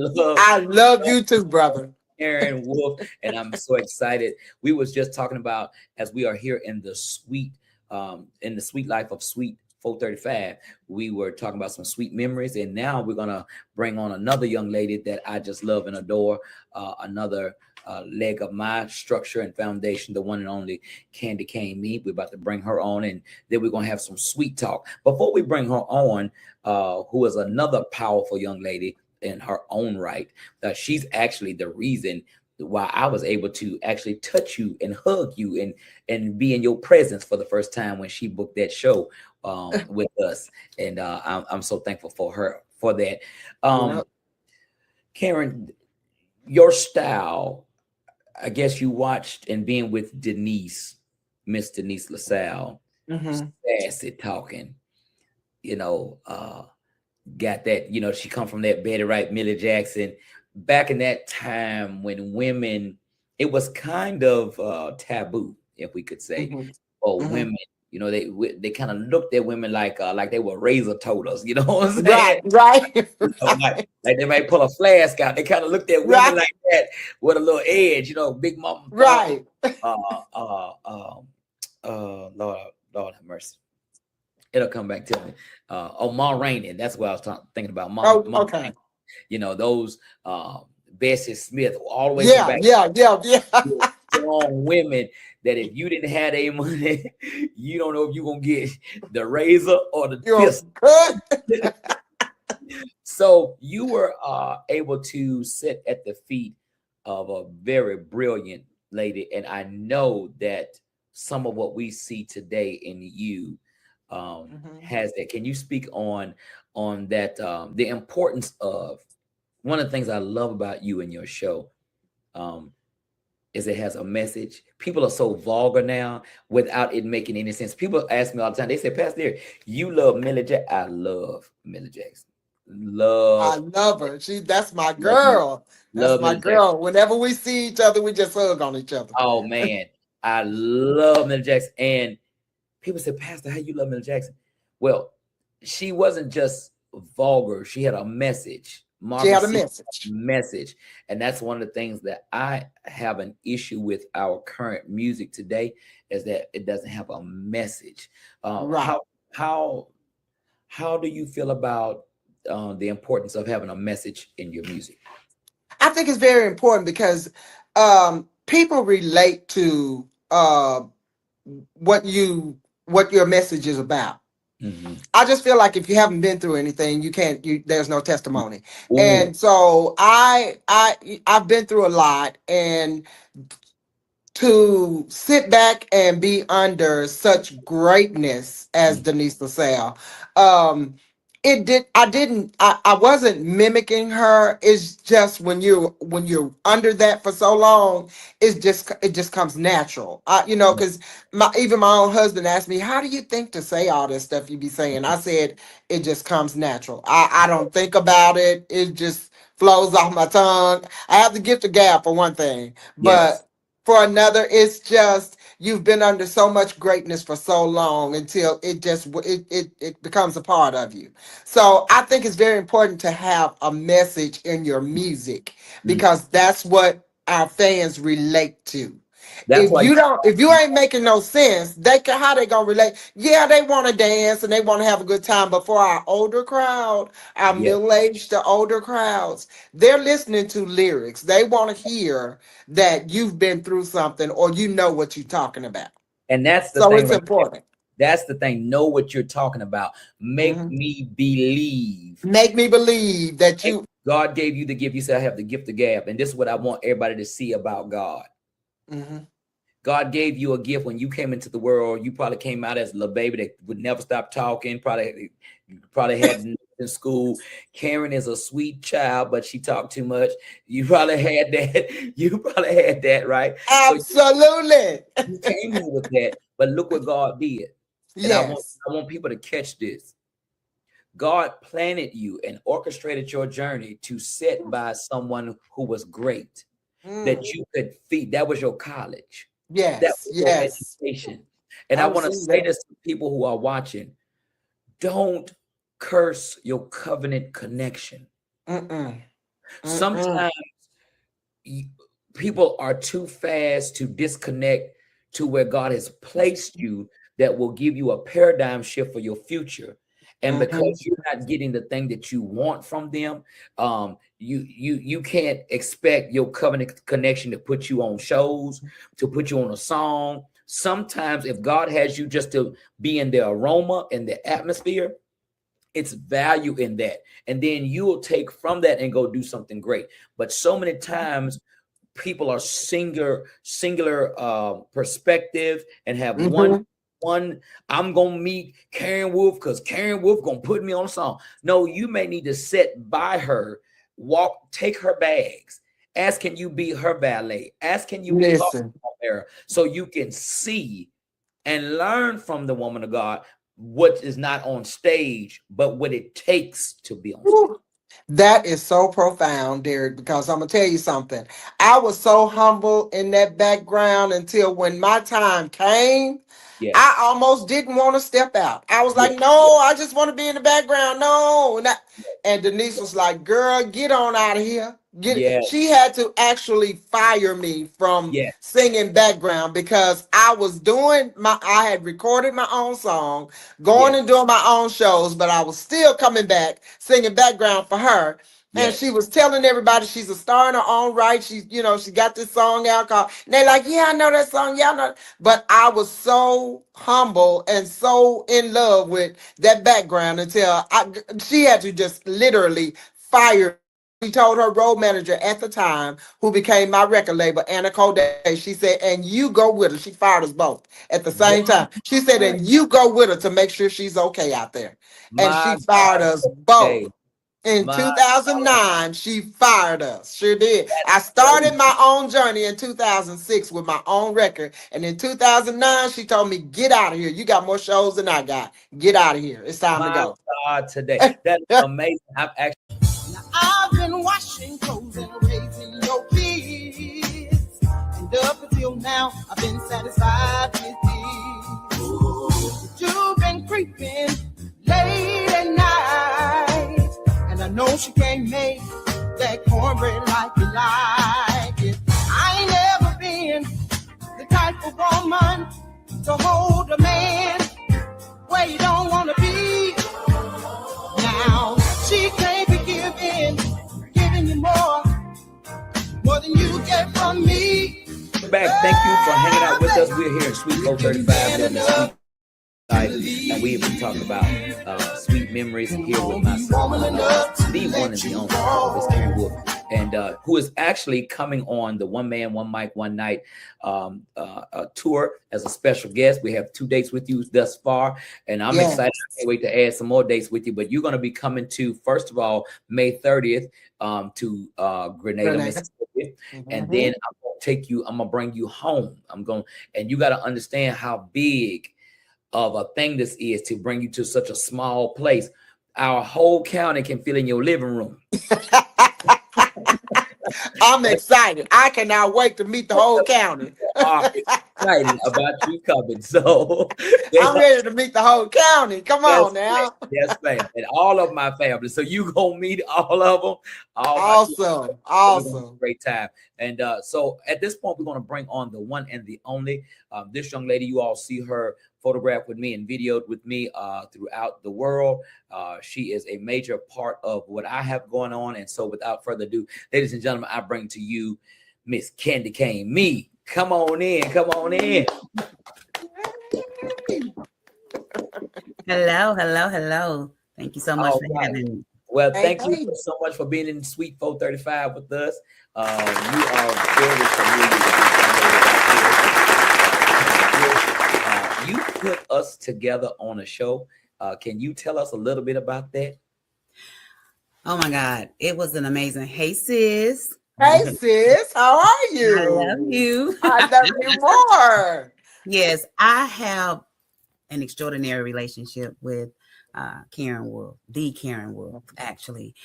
I love you too, brother. Aaron Wolfe, and I'm so excited. We was just talking about, as we are here in the sweet life of Sweet 435, we were talking about some sweet memories, and now we're gonna bring on another young lady that I just love and adore, another leg of my structure and foundation, the one and only KandiKane. Me, we're about to bring her on, and then we're gonna have some sweet talk. Before we bring her on, who is another powerful young lady in her own right, she's actually the reason why I was able to actually touch you and hug you and be in your presence for the first time when she booked that show with us, and I'm so thankful for her for that. Karen, your style, I guess you watched and being with Miss Denise LaSalle, sassy talking, got that, she come from that Betty Wright, Millie Jackson, back in that time when women, it was kind of taboo, if we could say, for women. They kind of looked at women like they were razor toters, you know what I'm saying? Right. Like they might pull a flask out. They kind of looked at women like that with a little edge, big mama. Right. Lord have mercy. It'll come back to me. Ma Rainey. That's what I was thinking about. Ma okay. Those Bessie Smith, all the way back. Yeah. Strong women that if you didn't have their money, you don't know if you're gonna get the razor or the pistol. So you were able to sit at the feet of a very brilliant lady, and I know that some of what we see today in you has that. Can you speak on that? The importance of one of the things I love about you and your show is it has a message. People are so vulgar now without it making any sense. People ask me all the time. They say, Pastor, you love Millie Jackson. I love Millie Jackson. I love her. That's my girl. That's my girl. Whenever we see each other, we just hug on each other. Oh man, I love Millie Jackson. And people say, Pastor, how you love Millie Jackson? Well, she wasn't just vulgar. She had a message. She had a message. And that's one of the things that I have an issue with our current music today, is that it doesn't have a message. Right. How do you feel about the importance of having a message in your music? I think it's very important because people relate to what your message is about. I just feel like if you haven't been through anything, there's no testimony. Ooh. And so I've been through a lot, and to sit back and be under such greatness as Denise LaSalle, I wasn't mimicking her. It's just when you're under that for so long, it just comes natural. Because even my own husband asked me, how do you think to say all this stuff you be saying? I said, it just comes natural. I don't think about it. It just flows off my tongue. I have the gift of gab for one thing, but for another, it's just you've been under so much greatness for so long until it becomes a part of you. So I think it's very important to have a message in your music, because that's what our fans relate to. If you ain't making no sense, how they gonna relate? Yeah, they want to dance and they want to have a good time, but for our older crowd, our middle-aged to older crowds, they're listening to lyrics. They want to hear that you've been through something or you know what you're talking about. And that's the thing. So it's important. That's the thing. Know what you're talking about. Make me believe. Make me believe that God gave you the gift. You said, I have the gift of gab. And this is what I want everybody to see about God. God gave you a gift when you came into the world. You probably came out as a little baby that would never stop talking. Probably had in school. Karen is a sweet child, but she talked too much. You probably had that, right? Absolutely. So you came in with that, but look what God did. And I want people to catch this. God planted you and orchestrated your journey to sit by someone who was great, that you could feed. That was your college. That Yes, was your yes. education. And I I want to receive say that. this to people who are watching: don't curse your covenant connection. Mm-mm. Mm-mm. Sometimes people are too fast to disconnect to where God has placed you, that will give you a paradigm shift for your future. And Mm-hmm. because you're not getting the thing that you want from them, you can't expect your covenant connection to put you on shows, to put you on a song. Sometimes if God has you just to be in the aroma and the atmosphere, it's value in that. And then you will take from that and go do something great. But so many times people are singular perspective and have one. Mm-hmm. I'm gonna meet Karen Wolfe because Karen Wolfe gonna put me on a song. No, you may need to sit by her, take her bags, ask can you be her valet, ask can you be her Listen. mirror, so you can see and learn from the woman of God what is not on stage, but what it takes to be on stage. Woo. That is so profound, Derek, because I'm gonna tell you something. I was so humble in that background until when my time came, I Yes, almost didn't want to step out. I was yes, like, no, I just want to be in the background. No. And Denise was like, girl, get on out of here. yes, She had to actually fire me from yes, singing background because I had recorded my own song, going yes, and doing my own shows, but I was still coming back singing background for her. And yes. she was telling everybody she's a star in her own right. She got this song out called, and they're like, yeah, I know that song. Yeah, I know. But I was so humble and so in love with that background until she had to just literally fire. She told her road manager at the time, who became my record label, Anna Corday, she said, and you go with her. She fired us both at the same time. She said, and you go with her to make sure she's okay out there. And My she fired us both. day, In my 2009, she fired us. Sure did. I crazy. started my own journey in 2006 with my own record. And in 2009, she told me, get out of here. You got more shows than I got. Get out of here. It's time to My go. God, today. That is amazing. I'm actually I've been washing clothes and raising your kids. And up until now, I've been satisfied with this. You've been creeping late at night. And I know she can't make that cornbread like you like it. I ain't never been the type of woman to hold a man where you don't want to be. Now, she can't be giving you more than you get from me. back. Thank you for hanging out with us. We're here in Sweet 435 living the sweet life, and we have been talking about sweet memories here with my son, the one and the only, Miss Karen Wolfe, and who is actually coming on the One Man, One Mic, One Night tour as a special guest. We have 2 dates with you thus far, and I'm Yes. excited. I can't wait to add some more dates with you. But you're going to be coming to, first of all, May 30th to Grenada, Mississippi, and then I'm going to take you. I'm going to bring you home. And you got to understand how big of a thing this is to bring you to such a small place. Our whole county can fit in your living room. I'm excited. I cannot wait to meet the whole county. Are excited about you coming. So I'm ready to meet the whole county. Come on now. Yes, ma'am. And all of my family. So you gonna meet all of them. Awesome. Awesome. Great time. And so at this point, we're gonna bring on the one and the only. This young lady, you all see her photographed with me and videoed with me throughout the world. She is a major part of what I have going on. And so without further ado, ladies and gentlemen, I bring to you Miss KandiKane. Me. Come on in. Come on in. Hello. Thank you so much for having me. Well, Hey, thank hey. you so much for being in Suite 435 with us. You are very familiar with you put us together on a show. Can you tell us a little bit about that? Oh my God. It was an amazing. Hey sis. Hey sis, how are you? I love you. I love you more. Yes, I have an extraordinary relationship with Karen Wolfe, the Karen Wolfe, actually.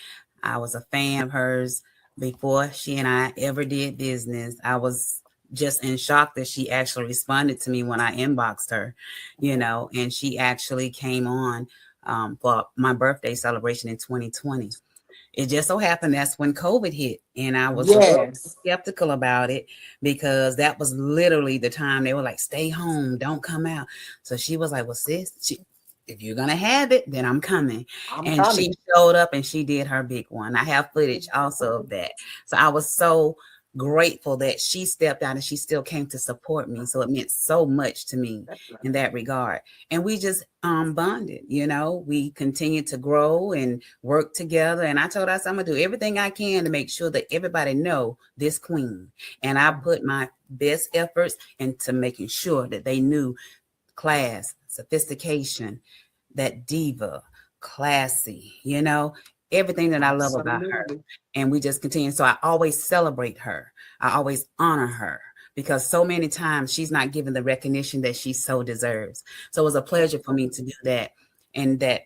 I was a fan of hers before she and I ever did business. I was just in shock that she actually responded to me when I inboxed her, and she actually came on for my birthday celebration in 2020. It just so happened that's when COVID hit, and I was a little Yes. skeptical about it because that was literally the time they were like, "Stay home, don't come out." So she was like, "Well, sis, if you're gonna have it, then I'm coming." I'm And she coming. showed up and she did her big one. I have footage also of that. So I was so grateful that she stepped out and she still came to support me. So it meant so much to me in that regard. And we just bonded, we continued to grow and work together. And I told us I'm gonna do everything I can to make sure that everybody know this queen. And I put my best efforts into making sure that they knew class, sophistication, that diva, classy, everything that I love about her. Absolutely. And we just continue. So I always celebrate her. I always honor her because so many times she's not given the recognition that she so deserves. So it was a pleasure for me to do that in that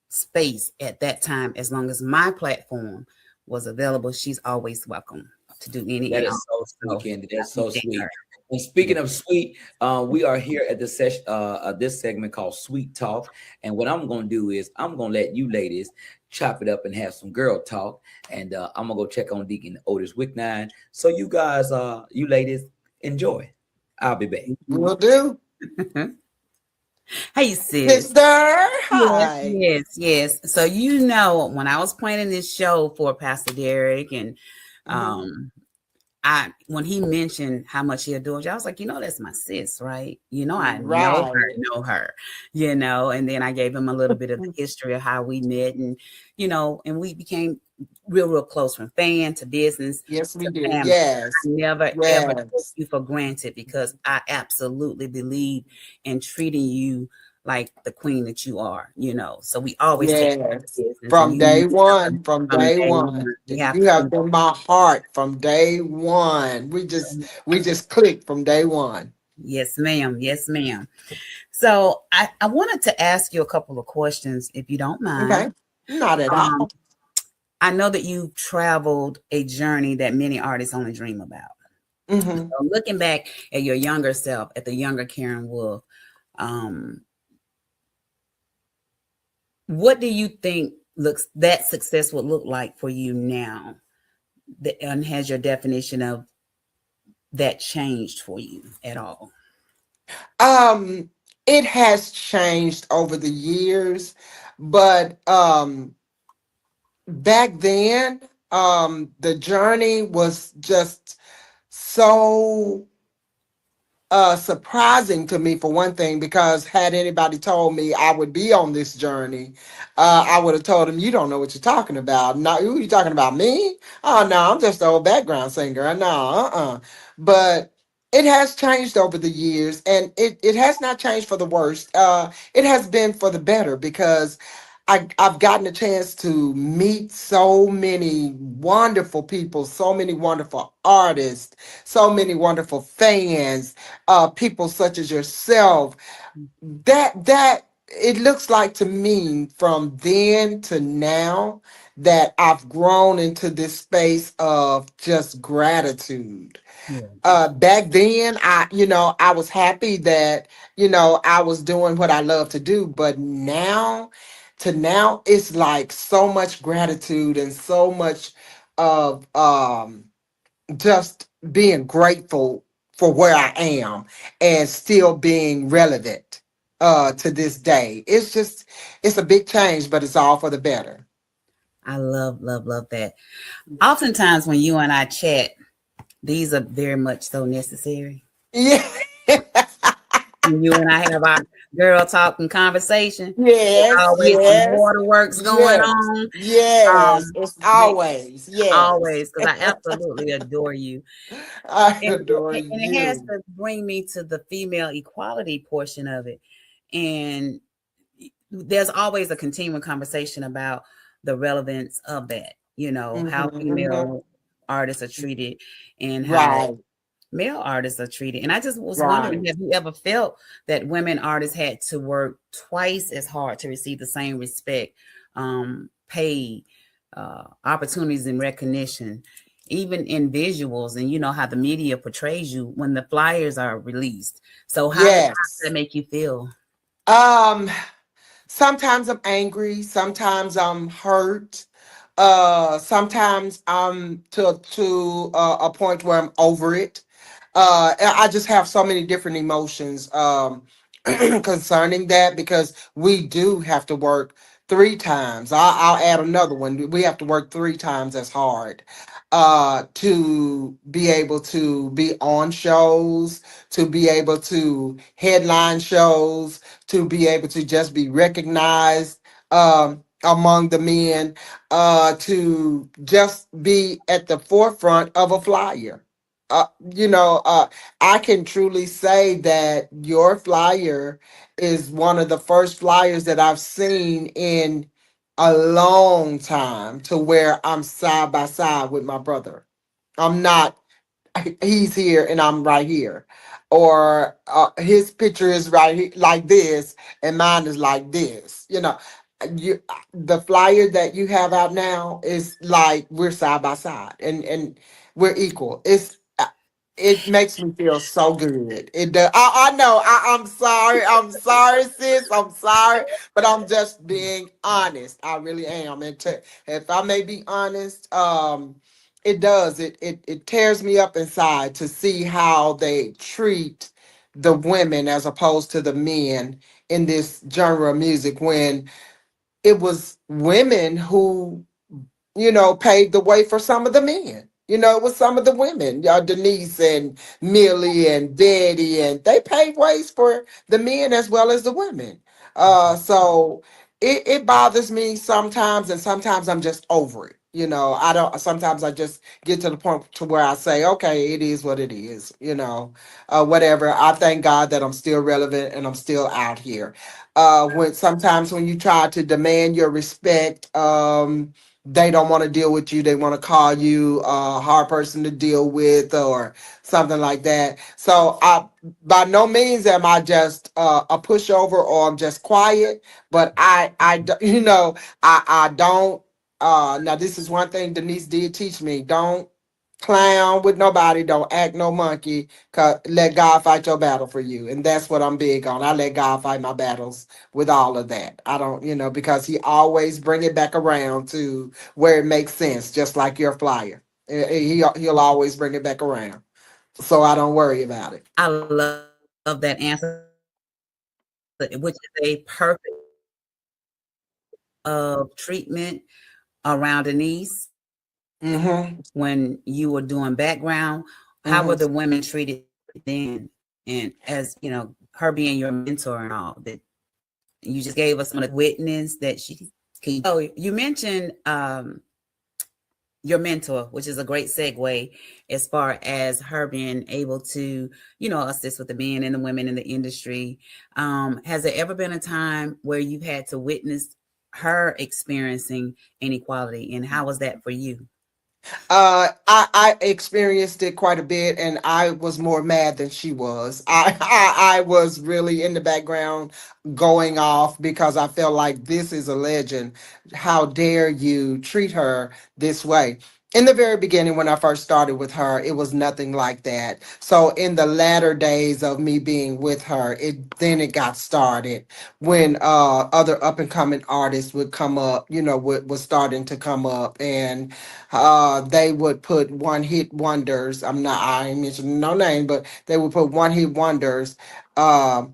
space at that time. As long as my platform was available, she's always welcome to do any That and all. is so sweet, So Candy. I That's so appreciate sweet. her. And speaking of sweet, we are here at this session, this segment called Sweet Talk. And what I'm gonna do is I'm gonna let you ladies chop it up and have some girl talk. And I'm gonna go check on Deacon Otis Wicknine. So you guys, you ladies, enjoy. I'll be back. Will do. Hey, sis. Sister, Yes, hi. yes, yes. So when I was planning this show for Pastor Derek and Mhm. um when he mentioned how much he adores you, I was like, that's my sis, right? I Right. know her, and then I gave him a little bit of the history of how we met and we became real close from fan to business Yes, to we did. family. I Yes. never ever took Yes. you for granted because I absolutely believe in treating you like the queen that you are. So we always take Yes. business and From you day never one, from from day day one. one. We have You have to been my heart from day one. We just clicked from day one. Yes, ma'am. Yes, ma'am. So I wanted to ask you a couple of questions, if you don't Okay. mind. Not at Um, all. I know that you've traveled a journey that many artists only dream about. Hmm. So looking back at your younger self, at the younger Karen Wolfe, um, what do you think looks that success would look like for you now? And has your definition of that changed for you at all? Um, it has changed over the years, but back then, the journey was just so surprising to me, for one thing, because had anybody told me I would be on this journey, I would have told them, "You don't know what you're talking about. No, you talking about me? Oh no, I'm just an old background singer. No, But it has changed over the years, and it has not changed for the worst. It has been for the better because I've gotten a chance to meet so many wonderful people, so many wonderful artists, so many wonderful fans, people such as yourself. That it looks like to me from then to now that I've grown into this space of just gratitude. Yeah. Back then, I was happy that I was doing what I love to do, but now it's like so much gratitude and so much of just being grateful for where I am and still being relevant to this day. It's a big change, but it's all for the better. I love that. Oftentimes when you and I chat, these are very much so necessary. Yeah. When you and I have our girl talking conversation, there's Yes, always some yes, waterworks going yes, on. yes. Um, It's they always yes. always, because I absolutely adore you. I And adore it has you. to bring me to the female equality portion of it. And there's always a continuing conversation about the relevance of that, how Hmm. female artists are treated and how Right. male artists are treated. And I just was wondering, Right. have you ever felt that women artists had to work twice as hard to receive the same respect, pay, opportunities and recognition, even in visuals, and you know how the media portrays you when the flyers are released. So how does that Yes. make you feel? Um, Sometimes I'm angry, sometimes I'm hurt. Sometimes I'm to a point where I'm over it. I just have so many different emotions concerning that, because we do have to work three times. I'll add another one. We have to work three times as hard to be able to be on shows, to be able to headline shows, to be able to just be recognized among the men, to just be at the forefront of a flyer. Uh, you know, I can truly say that your flyer is one of the first flyers that I've seen in a long time, to where I'm side by side with my brother. I'm not, he's here and I'm right here, or his picture is right like this and mine is like this. You know, you the flyer that you have out now is like we're side by side, and we're equal. It makes me feel so good. It does. I know. I'm sorry. I'm sorry, sis. I'm sorry, but I'm just being honest. I really am. And if I may be honest, it does. It tears me up inside to see how they treat the women as opposed to the men in this genre of music, when it was women who, paved the way for some of the men. It was some of the women, Denise and Millie and Betty, and they paved ways for the men as well as the women. So it bothers me sometimes, and sometimes I'm just over it. I don't. Sometimes I just get to the point to where I say, okay, it is what it is. Whatever. I thank God that I'm still relevant and I'm still out here. When sometimes when you try to demand your respect, they don't want to deal with you. They want to call you a hard person to deal with or something like that. So I, by no means am I just a pushover or I'm just quiet. But I don't. Now this is one thing Denise did teach me: don't clown with nobody. Don't act no monkey. Cause let God fight your battle for you, and that's what I'm big on. I let God fight my battles with all of that. I don't, because He always bring it back around to where it makes sense, just like your flyer. He'll always bring it back around, so I don't worry about it. I love that answer, which is a perfect of treatment around Denise Mm-hmm. when you were doing background. How were Mm-hmm. the women treated then? And as you know, her being your mentor and all that, you just gave us some of the witness that she can. Oh, you mentioned your mentor, which is a great segue as far as her being able to, assist with the men and the women in the industry. Has there ever been a time where you've had to witness her experiencing inequality, and how was that for you? I experienced it quite a bit, and I was more mad than she was. I was really in the background going off because I felt like this is a legend. How dare you treat her this way? In the very beginning, when I first started with her, it was nothing like that. So in the latter days of me being with her, it got started when other up and coming artists would come up, was starting to come up, and they would put one hit wonders. I ain't mentioning no name, but they would put one hit wonders uh,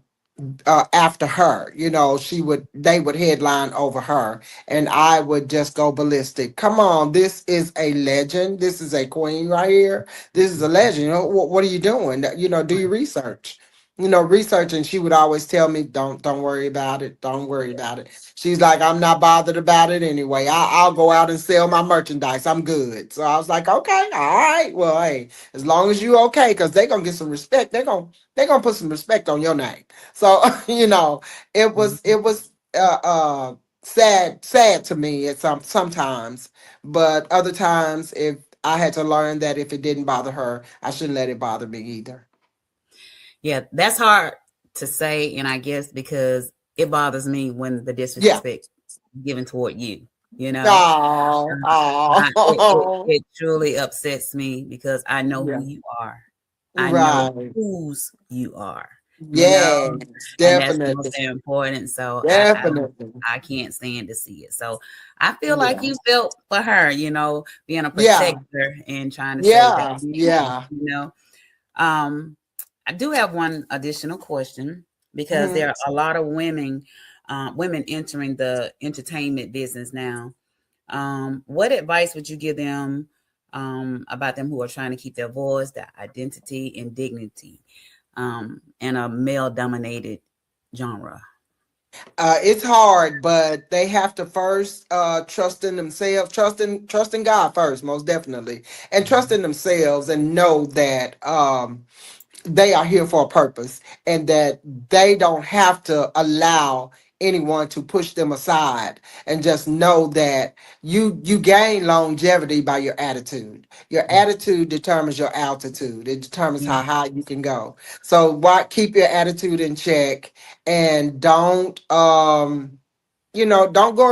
after her. They would headline over her, and I would just go ballistic. Come on, this is a legend. This is a queen right here. This is a legend. What are you doing? Do your research. Research, and she would always tell me, don't worry about it. Don't worry about it. She's like, I'm not bothered about it anyway. I'll go out and sell my merchandise. I'm good. So I was like, okay, all right. Well, hey, as long as you okay, because they're gonna get some respect. They're gonna put some respect on your name. So it was sad to me at sometimes, but other times, if I had to learn that if it didn't bother her, I shouldn't let it bother me either. Yeah, that's hard to say, and I guess because it bothers me when the Yeah. disrespect given toward you. You know, Oh, it, oh. it truly upsets me because I know who Yeah. you are. I know Right. whose you are. You know, Yes, and that's most definitely. important. So Definitely. I can't stand to see it. So I feel like Yeah. you felt for her. You know, being a Yeah. protector and trying to save that Yeah. family. Yeah. You know, um, I do have one additional question because Mhm. there are a lot of women entering the entertainment business now. What advice would you give them about them who are trying to keep their voice, their identity, and dignity in a male-dominated genre? It's hard, but they have to first trust in themselves, trust in God first, most definitely, and trust in themselves, and know that they are here for a purpose, and that they don't have to allow anyone to push them aside, and just know that you gain longevity by your attitude. Your Yeah, attitude determines your altitude. It determines yeah, how high you can go. So why keep your attitude in check, and don't go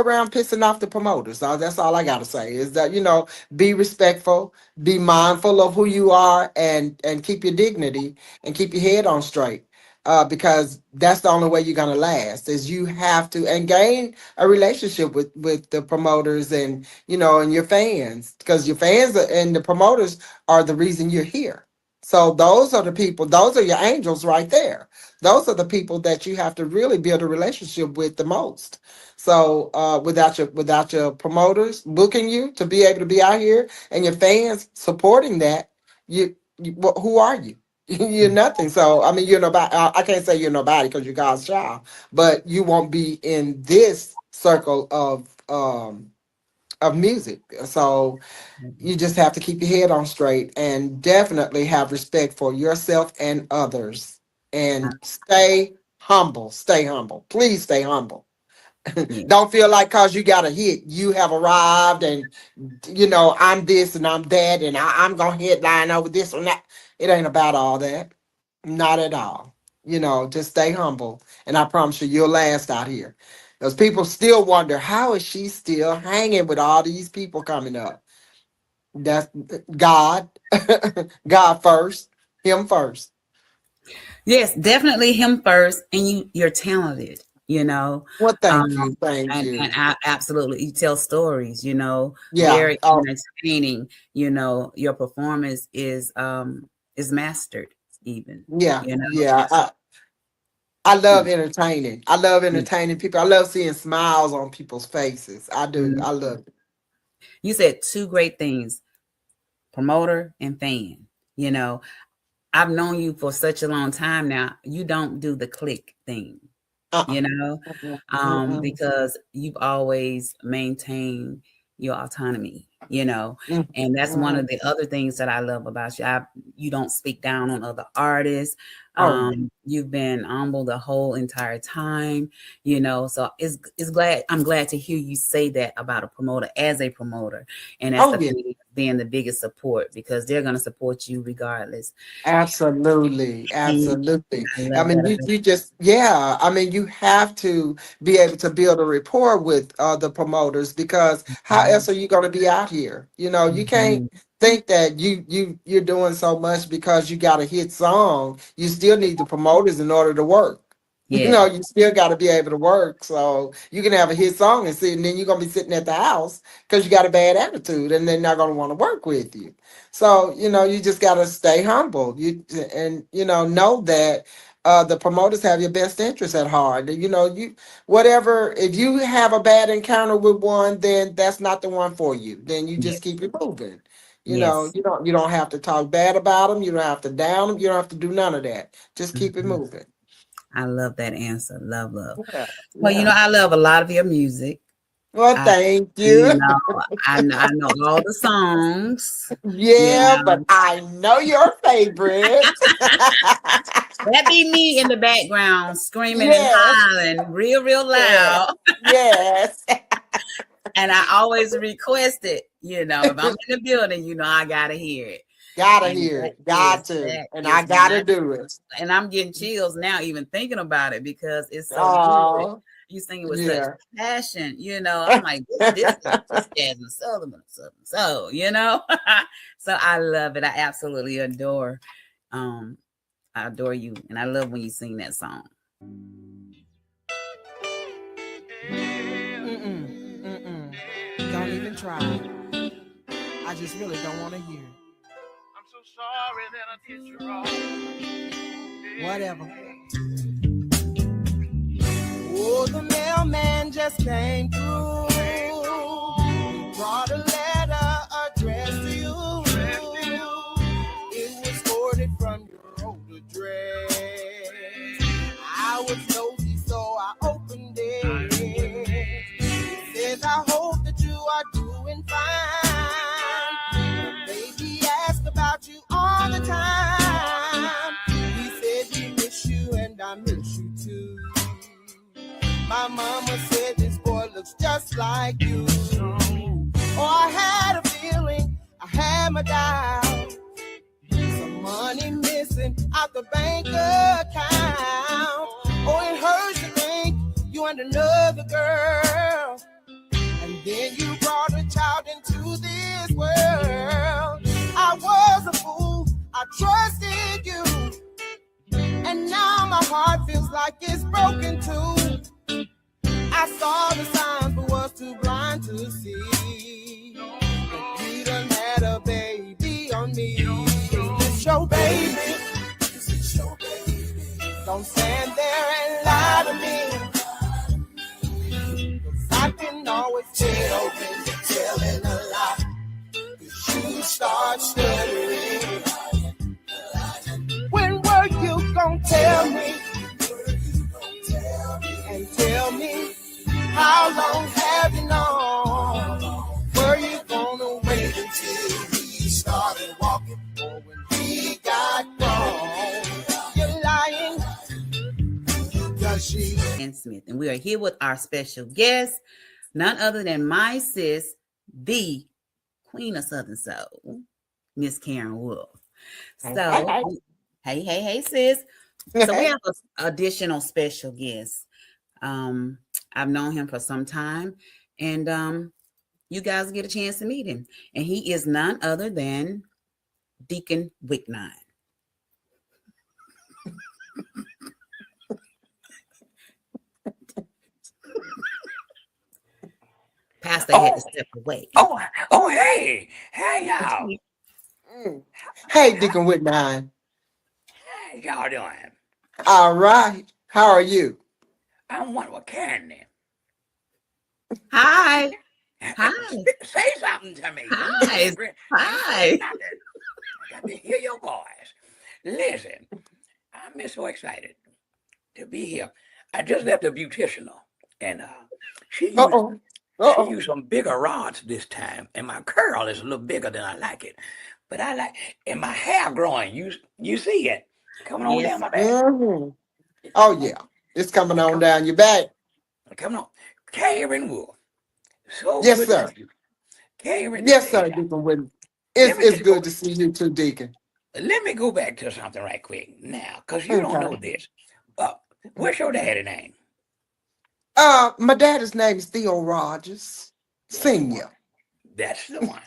around pissing off the promoters. That's all I gotta say is that, be respectful, be mindful of who you are, and keep your dignity and keep your head on straight. Because that's the only way you're gonna last. Is you have to and gain a relationship with the promoters, and your fans, because your fans and the promoters are the reason you're here. So those are the people. Those are your angels right there. Those are the people that you have to really build a relationship with the most. So without your promoters booking you to be able to be out here, and your fans supporting that, who are you? You're nothing. So I mean, you're nobody. I can't say you're nobody because you're God's child, but you won't be in this circle of music. So you just have to keep your head on straight, and definitely have respect for yourself and others, uh, and stay humble. Stay humble. Please stay humble. yeah, Don't feel like cause you got a hit, you have arrived, and I'm this and I'm that, and I'm gonna headline over this and that. It ain't about all that. Not at all. Just stay humble, and I promise you, you'll last out here. Because people still wonder, how is she still hanging with all these people coming up? That's God. God first. Him first. yes, definitely him first, and you're talented. You know, Well, thank um, you. Thank and you. absolutely, you tell stories. You know, Yeah. very Oh, entertaining. You know, your performance is mastered. Even yeah. you know, Yeah. I yeah. love entertaining. I love Yeah. entertaining people. I love seeing smiles on people's faces. I do. Mhm. I love it. You said two great things: promoter and fan. You know, I've known you for such a long time now. You don't do the click thing, Uh-uh. you know, Mm-mm. Mm-mm. because you've always maintained your autonomy, you know, and that's one of Mm-mm. the other things that I love about you. You don't speak down on other artists. Oh, yeah. You've been humble the whole entire time, you know. So it's glad I'm glad to hear you say that about a promoter as a promoter, and that's Oh, the yeah. being the biggest support because they're gonna support you regardless. Absolutely, And absolutely. I I love mean, that you about you just yeah. I mean, you have to be able to build a rapport with the promoters, because how you. else are you going to be out here? You can't Mhm. think that you're doing so much because you got a hit song. You still need the promoters in order to work. Yeah. You still got to be able to work. So you can have a hit song and then you're gonna be sitting at the house because you got a bad attitude, and they're not gonna want to work with you. So, you just got to stay humble. Know that the promoters have your best interest at heart. Whatever, if you have a bad encounter with one, then that's not the one for you. Then you Yeah. just keep it moving. Yes. You don't have to talk bad about them. You don't have to down them. You don't have to do none of that. Just keep it Mhm. moving. I love that answer. Love, love. Yeah. Well, you know, Yeah. I love a lot of your music. Well, I, thank you you. know, I know all the songs. You Yeah, but know, I know your favorite. that be me in the background screaming and Yes. hollering real, real Yeah. loud. Yes. And I always request it, if I'm in the building, I gotta hear it. Gotta hear it. Got to. And I gotta do it. And I'm getting chills now, even thinking about it, because it's so good. You sing it with such passion, I'm like, this is just Jasmine Sullivan, so, so I love it. I absolutely adore you, and I love when you sing that song. Don't even try. I just really don't want to hear it. I'm so sorry that I did you wrong. Whatever. Oh, the mailman just came through. He brought a letter addressed to you. It was forwarded from your old address. I was nosy, so I opened it. It says, I hope that you are doing fine. Baby asked about you all the time. He said he miss you and I miss you too. My mama said this boy looks just like you. Oh, I had a feeling, I had my doubt. Some money missing out the bank account. Oh, it hurts to think you and another girl. And then you brought a child into this world. I was a fool, I trusted you. And now my heart feels like it's broken too. I saw the signs but was too blind to see. That you done had a baby on me. Is this your baby? Is this your baby? Don't stand there and lie to me. 'Cause I can always tell when you're telling a lie. 'Cause you start stuttering. When were you gonna tell me? And tell me, how long have you known? Were you gonna wait until he started walking, or when he got gone? You're lying. And Smith, and we are here with our special guest, none other than my sis, the Queen of Southern Soul, Miss Karen Wolfe. So, hey, sis. So we have an additional special guest. I've known him for some time, and you guys get a chance to meet him. And he is none other than Deacon Wicknine. Pastor had to step away. Hey y'all. Hey, Deacon Wicknine. How y'all doing? All right. How are you? I'm one with Karen. Hi. Say something to me. Hi. I got to hear your voice. Listen, I'm so excited to be here. I just left a beautician, and she used some bigger rods this time, and my curl is a little bigger than I like it. But I like, and my hair growing. You see it coming on down my back. Mm-hmm. Oh yeah, it's coming on down your back. Come on, Karen Wolfe. So yes, good sir. to see you. Karen. Yes, sir, Deacon Wicknine. It's good to see you too, Deacon. Let me go back to something right quick now, because you don't know this. What's your daddy's name? My daddy's name is Theo Rogers Senior. That's the one.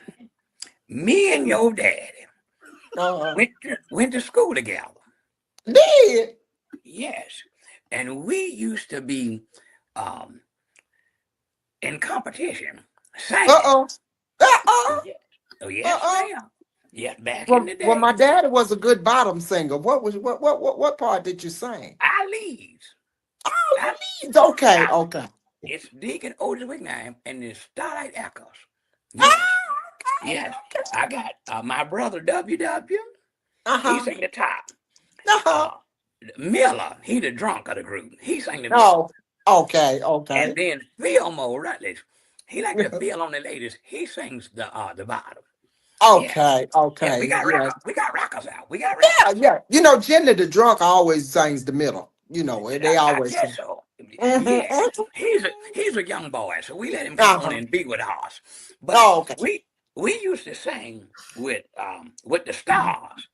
Me and your daddy went to school together. Did? Yes. And we used to be in competition. Singing. Oh, yes, ma'am. Yes, back in the day. Well, my daddy was a good bottom singer. What part did you sing? I leads. Okay. It's Deacon Otis Wicknine and the Starlight Echoes. Yes. I got my brother WW. He sang the top. Miller, he the drunk of the group. He sang the middle. Okay. And then Fillmore Rutledge, he like to feel on the ladies. He sings the bottom. Okay. Yeah, we got rockers out. We got rockers. Yeah. You know, Jenny the drunk always sings the middle. You know, they always I guess so. Yeah, Mm-hmm. he's a young boy, so we let him come on and be with us. But Oh, okay. we used to sing with the stars.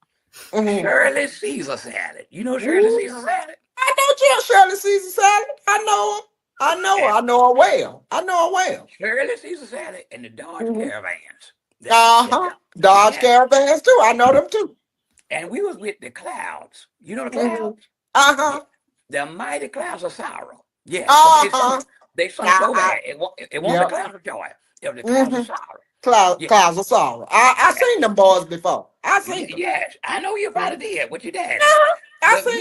Mm-hmm. Shirley Caesar salad. You know Shirley Ooh, Caesar salad? I know Jill Shirley Caesar salad. I know her. I know her. And I know her well. I know her well. Shirley Caesar salad and the Dodge Mm-hmm. Caravans. Uh-huh. Dodge Yeah. Caravans too. I know them too. And we was with the clouds. You know the Mm-hmm. clouds? Yeah. Uh-huh. The mighty clouds of sorrow. Yeah, because Uh-huh. they sung so Uh-huh. bad. It wasn't the Yep. clouds of joy. It was the clouds Mm-hmm. of sorrow. Yeah. Clouds of sorrow. I Yeah. seen them boys before. I seen them. Yes. I know you probably did with your daddy. Uh-huh. I But seen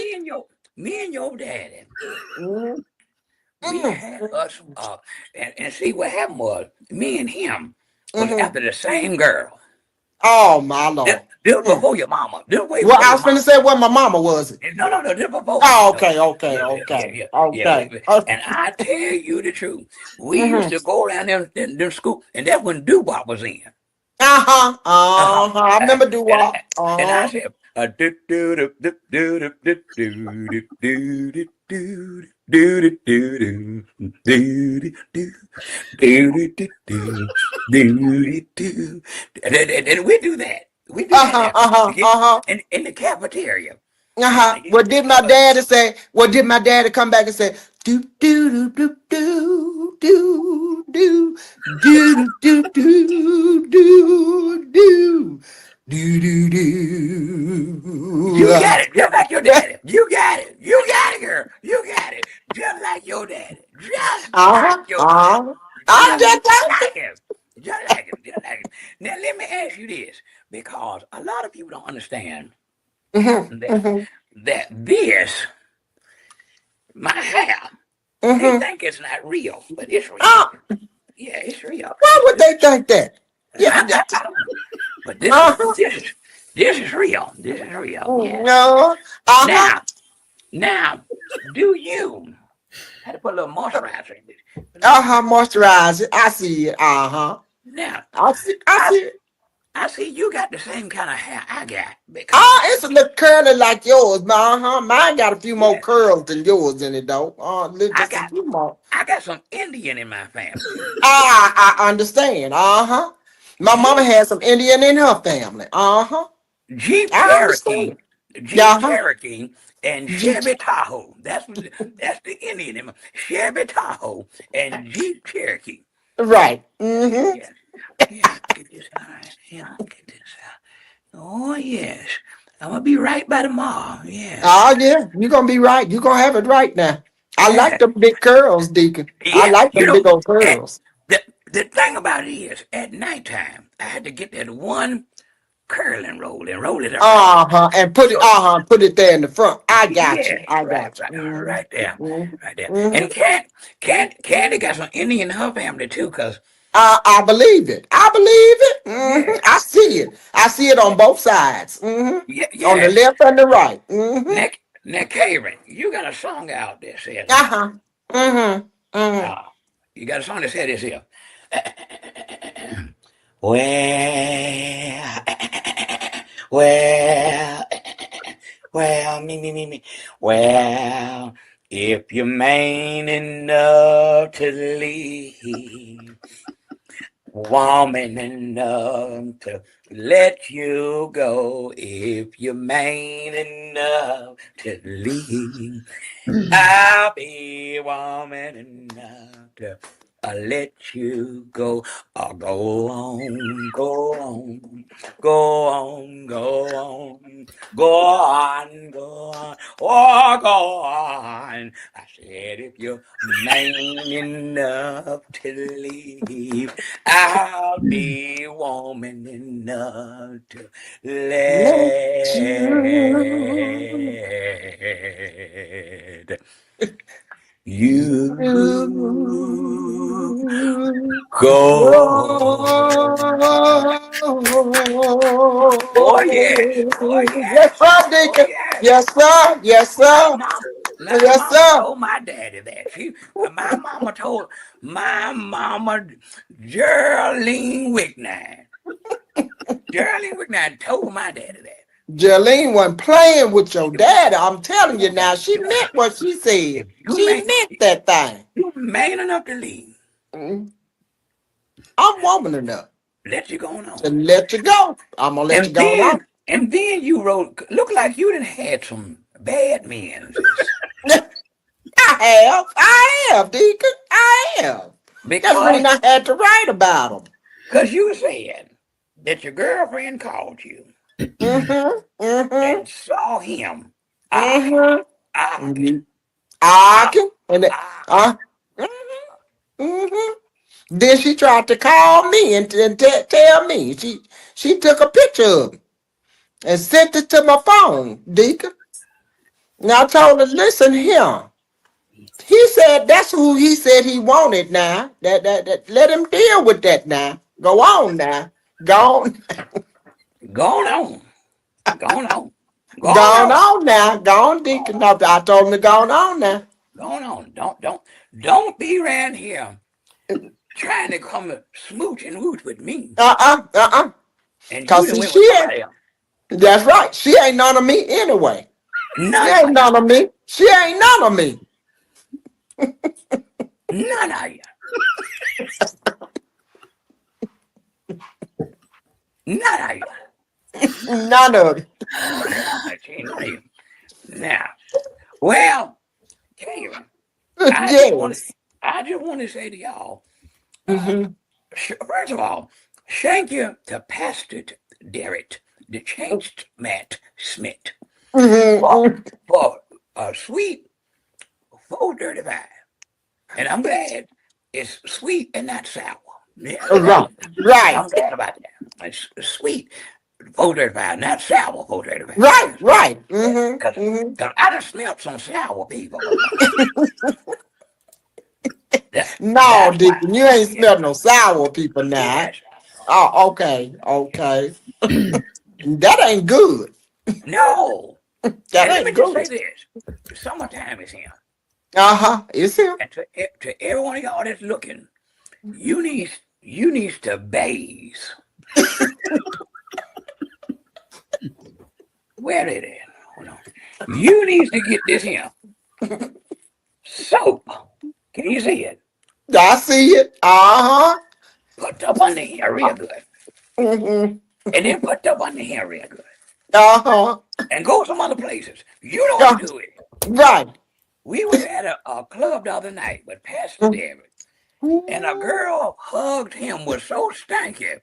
me and your daddy, them. we Mm-hmm. had us and see what happened was me and him was Mm-hmm. after the same girl. Oh my This, Lord. this was Mm. before your mama. This was way Well, before I your was finna mama. say what my mama was it. No, this before. Oh, No. okay, okay, Yeah, yeah, yeah, okay, yeah, yeah. okay. And I tell you the truth, we used Mm-hmm. to go around them school, and that when Doo-Wop was in. Uh-huh. Uh-huh. Uh-huh. I Uh, remember do and what? and I Uh-huh. said, do do do do do do do do do do do do do do do do do do do. And we do that. We do that Uh-huh. there. Uh-huh. Get Uh-huh. in the cafeteria. Uh-huh. What did my daddy say? What did my daddy come back and say? Do do do do do do do do do do do do do do You do. got it, just like your daddy. You got it. You got it, girl. You got it, just like your daddy. Just like Uh-huh. your daddy. Uh-huh. I Just just like him. Just like him. Just like him. Now let me ask you this, because a lot of people don't understand mm-hmm, that mm-hmm, this my hair. They mm-hmm. think it's not real, but it's real. Yeah, it's real. Why would they think that? Yeah. I don't know. But Uh-huh. this is real. This is real. Yes. No. Uh-huh. Now, now, do you had to put a little moisturizer in it? Put a little Uh-huh. moisturizer. Moisturize it. I see it. Uh-huh. Now, I see. I I see it. I see you got the same kind of hair I got Ah, because it's a little curly like yours, but uh-huh. Mine got a few more yeah, curls than yours in it, though. I Just a got few more. I got some Indian in my family. I understand. Uh-huh. My mama Jeep had some Indian in her family. Uh-huh. Jeep I Cherokee, understand. Jeep Uh-huh. Cherokee, and Chevy Tahoe. That's the Indian in my Chevy Tahoe and Jeep Cherokee. Right. Mm-hmm. Yes, yeah. Get this all right. Yeah, get this out. Oh yes, I'm gonna be right by tomorrow. Yes. Oh, yeah. You're gonna be right. You're gonna have it right now. I like Yeah. them big curls, Deacon. I Yeah, like them big old at, curls. the thing about it is, at nighttime, I had to get that one curling roll and roll it around. Uh-huh. And So, put it there in the front. I got you. yeah, I right, got you. right, Mm-hmm. right there, right there. Mm-hmm. And Candy got some Indian in her family too, cause I believe it. I believe it. yeah, I see it. I see it yeah, on both sides. yeah, On the yes. left and the right. Now, Karen, you got a song out that says this. Uh-huh. Mm-hmm. Mm-hmm. Uh, you got a song that says this here. Well, well, me. Well, if you're man enough to leave, woman enough to let you go, if you're man enough to leave, I'll be woman enough to let you go. Go on, go on, go on, go on, go on, go on, oh, go on. I said, if you're man enough to leave, I'll be woman enough to Let you let you go. Oh yes, oh Yes, yes, sir, oh Deacon. yes. Yes, sir. Yes, My sir. mom, my Yes, mama sir. told my daddy that. My mama Geraldine Wicknine. Geraldine Wicknine told my daddy that. Jolene wasn't playing with your daddy. I'm telling you now, she meant what she said. If you She man, meant that thing. you man enough to leave, Mm. I'm woman enough let you go to on. let you go. I'm gonna let you And go on. then you wrote, look like you done had some bad men, sis. I have, Deacon. I have. That's Because when I had to write about them. you said that your girlfriend called you Mm-hmm. Mm-hmm. and saw him arguing, Mm-hmm. arguing, Mm-hmm. I arguing, can. And arguing. mm-hmm. Then she tried to call me and tell me. She took a picture of it and sent it to my phone, Deacon. And I told her, listen here. He said that's who he said he wanted now. That let him deal with that now. Go on now. Go on. Go on, go on, go Go on, on now. Go on, Deacon. No, I told him to go on now. go on. Don't be around here trying to come smooch and wooch with me. Uh-uh. And you Cause done see, went with she ain't somebody else. that's right. She ain't none of me anyway. She None ain't of you. none of me. She ain't none of me. None of you. None of you. None of it. None of you. Now, well, Karen, Yes. I just want to say to y'all, Mm-hmm. first of all, thank you to Pastor Derek, the changed Matt Smith, for, Mm-hmm. for a sweet 435. And I'm glad it's sweet and not sour. Yeah, Right. Right. I'm glad about that. It's sweet 435, not sour 435. Right. Yes. Right. Because Mm-hmm. Mm-hmm. I done smelled some sour people before. No, That's why. Deacon, you ain't Yes. smelled no sour people now. Yes. Oh, okay. Okay. That ain't good. No. That And let me ain't just good. say this. Summertime is here. Uh-huh. It's him. And to every one of y'all that's looking, you need to bathe. Where it is? Hold on. You need to get this here. Soap. Can you see it? I see it. Uh-huh. Put up on the hair real good. Mm-hmm. And then put up on the hair real good. Uh-huh. And go some other places. You don't do it. Right. We was at a club the other night with Pastor David, and a girl hugged him was so stanky.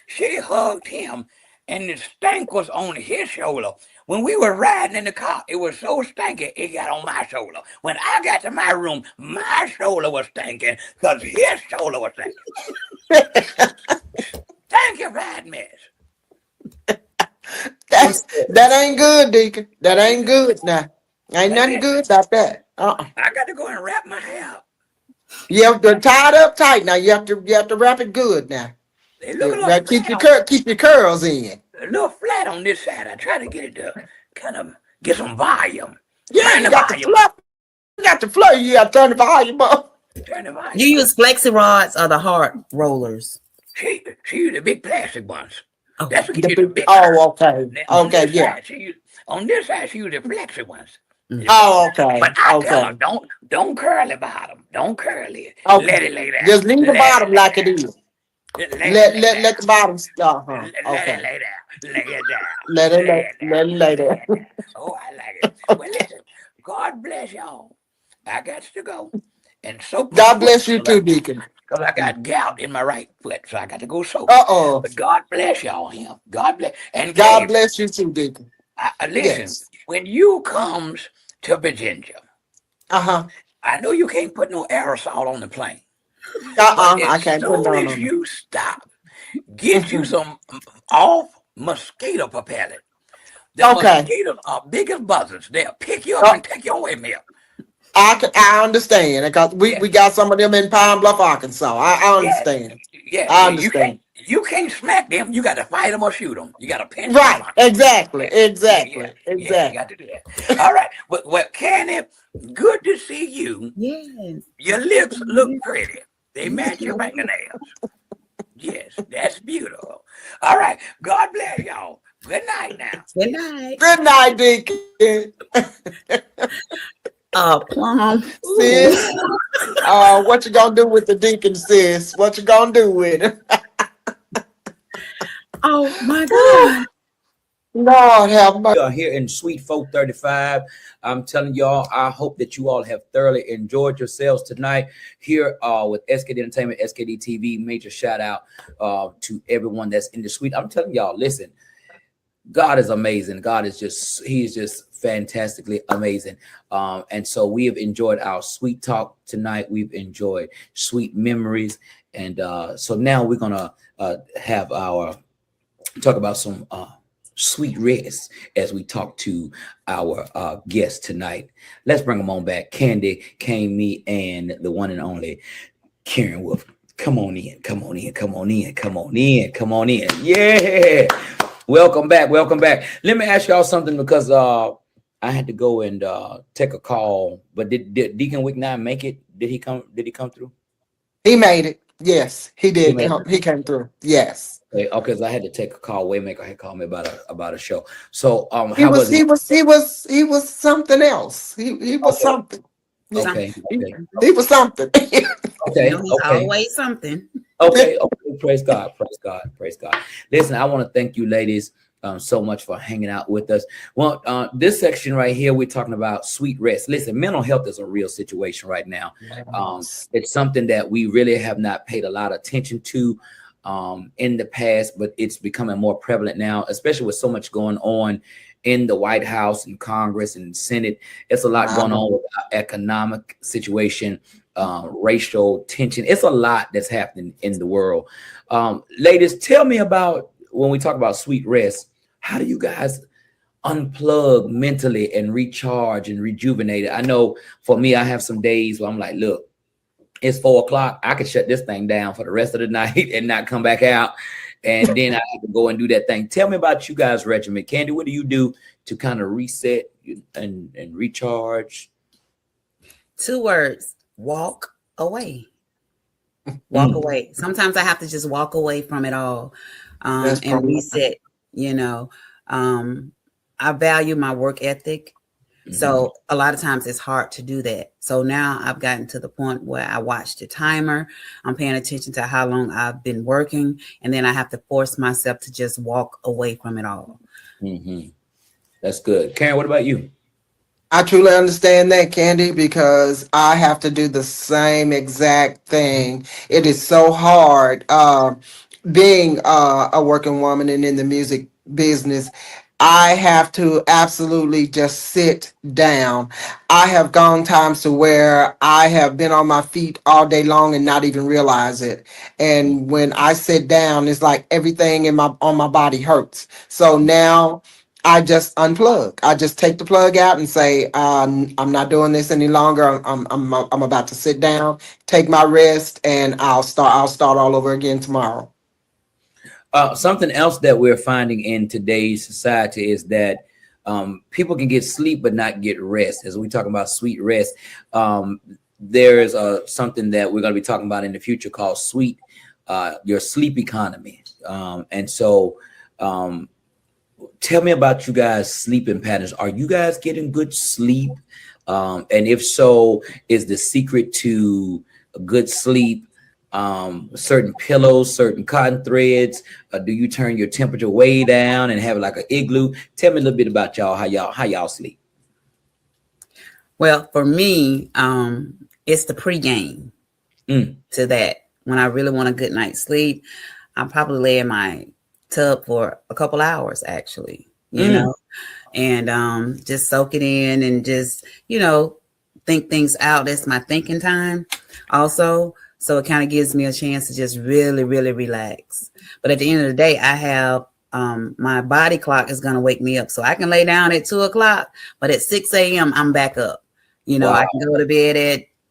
She hugged him, and the stank was on his shoulder. When we were riding in the car, it was so stanky it got on my shoulder. When I got to my room, my shoulder was stinking because his shoulder was stinking. Thank you, ride mess. That ain't good, Deacon. That ain't good now. Ain't But nothing listen, good about that. Uh-uh. I got to go and wrap my hair up. You have to tie it up tight now. You have to wrap it good now. They look a You little gotta keep flat your on keep your curls in. a little flat on this side. I try to get it to kind of get some volume. Yeah, Turn you the got the volume fluff. up. You got the fluff. You got to turn the volume up. Turn the You volume up. use flexi rods or the hard rollers? She used the big plastic ones. Oh, That's what The gives you the big, big curl. oh, okay. Then Okay, yeah. on this side she used the flexi ones. Oh, But okay. I tell her, Okay. don't curl the bottom. Don't curl it. Okay. Let it lay down. Just leave the Let it bottom lay like it down. is. Let it lay Let the down. bottom uh-huh. Let it Okay. lay down. Lay it down. Let it Lay it let down. it lay Lay there. it down. Oh, I like it. Well, listen. God bless y'all. I got to go and soak my God foot bless you too, Deacon. because I got gout in my right foot, so I got to go soak it. Uh-oh. But God bless y'all him. God bless. And God Gabe, bless you too, Deacon. listen, Yes. when you comes to Virginia, Uh-huh. I know you can't put no aerosol on the plane, but Uh-uh. as I can't put it soon down as on you stop, get you them. some off mosquito repellent. The Okay. mosquitoes are big as buzzards. They'll pick you up Oh, and take you away, Mill. I understand because Yeah, we got some of them in Pine Bluff, Arkansas. I yeah, understand. yeah. I You understand. can't smack them. You got to fight them or shoot them. You got to pinch them or Right. punch them. Exactly. Yeah, Exactly. yeah. You Exactly. got to do that. All right. Well, Candy, good to see you. yes. Your lips look pretty. They match your fingernails. Yes, that's beautiful. All right. God bless y'all. Good night now. Good night. Good night, Deacon. Plum. Sis, what you gonna do with the Deacon, sis? What you gonna do with him? Oh my God. Lord have mercy. We are here in Suite 435. I'm telling y'all, I hope that you all have thoroughly enjoyed yourselves tonight here with SKD Entertainment, SKD TV. Major shout out to everyone that's in the suite. I'm telling y'all, listen, God is amazing. God is just, he is just fantastically amazing. And so we have enjoyed our sweet talk tonight. We've enjoyed sweet memories. And so now we're going to have our talk about some sweet rest as we talk to our guest tonight. Let's bring them on back. KandiKane, me, and the one and only Karen Wolfe. Come on in, come on in, come on in, come on in, come on in. Yeah. Welcome back. Welcome back. Let me ask y'all something because I had to go and take a call. But did Deacon Wicknine make it? Did he come through? He made it. Yes, he did. made He came through. Yes. Okay, because I had to take a call. Waymaker had called me about a show. So He how was he was something else. He was Okay. something. Okay. He was something. Okay. He's Okay. always something. Okay. Praise God. Praise God. Praise God. Listen, I want to thank you, ladies, so much for hanging out with us. Well, this section right here, we're talking about sweet rest. Listen, mental health is a real situation right now. It's something that we really have not paid a lot of attention to in the past, but it's becoming more prevalent now, especially with so much going on in the White House and Congress and Senate. It's a lot going on with our economic situation, racial tension. It's a lot that's happening in the world. Ladies, tell me about when we talk about sweet rest, how do you guys unplug mentally and recharge and rejuvenate it? I know for me, I have some days where I'm like, look, it's 4 o'clock. I could shut this thing down for the rest of the night and not come back out. And then I have to go and do that thing. Tell me about you guys' regimen. Kandi, what do you do to kind of reset and recharge? 2 words: walk away. Walk away. Sometimes I have to just walk away from it all and reset. You know, I value my work ethic. So a lot of times it's hard to do that. So now I've gotten to the point where I watch the timer. I'm paying attention to how long I've been working. And then I have to force myself to just walk away from it all. That's good. Karen, what about you? I truly understand that, Kandi, because I have to do the same exact thing. It is so hard being a working woman and in the music business. I have to absolutely just sit down. I have gone times to where I have been on my feet all day long and not even realize it. And when I sit down, it's like everything on my body hurts. So now I just unplug. I just take the plug out and say, I'm not doing this any longer. I'm about to sit down, take my rest, and I'll start all over again tomorrow. Something else that we're finding in today's society is that people can get sleep but not get rest. As we talk about sweet rest, there is something that we're going to be talking about in the future called your sleep economy. And so tell me about you guys' sleeping patterns. Are you guys getting good sleep? And if so, is the secret to a good sleep certain pillows, certain cotton threads? Do you turn your temperature way down and have it like an igloo? Tell me a little bit about y'all, how y'all sleep. Well, for me, it's the pregame to that. When I really want a good night's sleep, I'll probably lay in my tub for a couple hours, actually, you know, and just soak it in and just, think things out. That's my thinking time also. So it kind of gives me a chance to just really, really relax. But at the end of the day, I have my body clock is going to wake me up. So I can lay down at 2 o'clock, but at 6 a.m., I'm back up. Wow. I can go to bed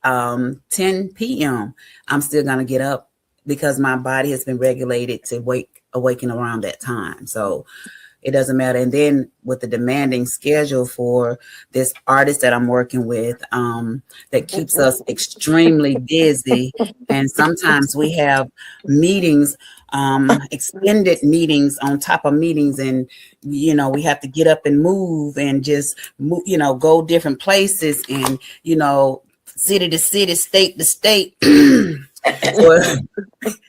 at 10 p.m. I'm still going to get up because my body has been regulated to awaken around that time. So it doesn't matter. And then with the demanding schedule for this artist that I'm working with, that keeps us extremely busy. And sometimes we have meetings extended meetings on top of meetings, and we have to get up and move and just move, go different places, and city to city, state to state. Well,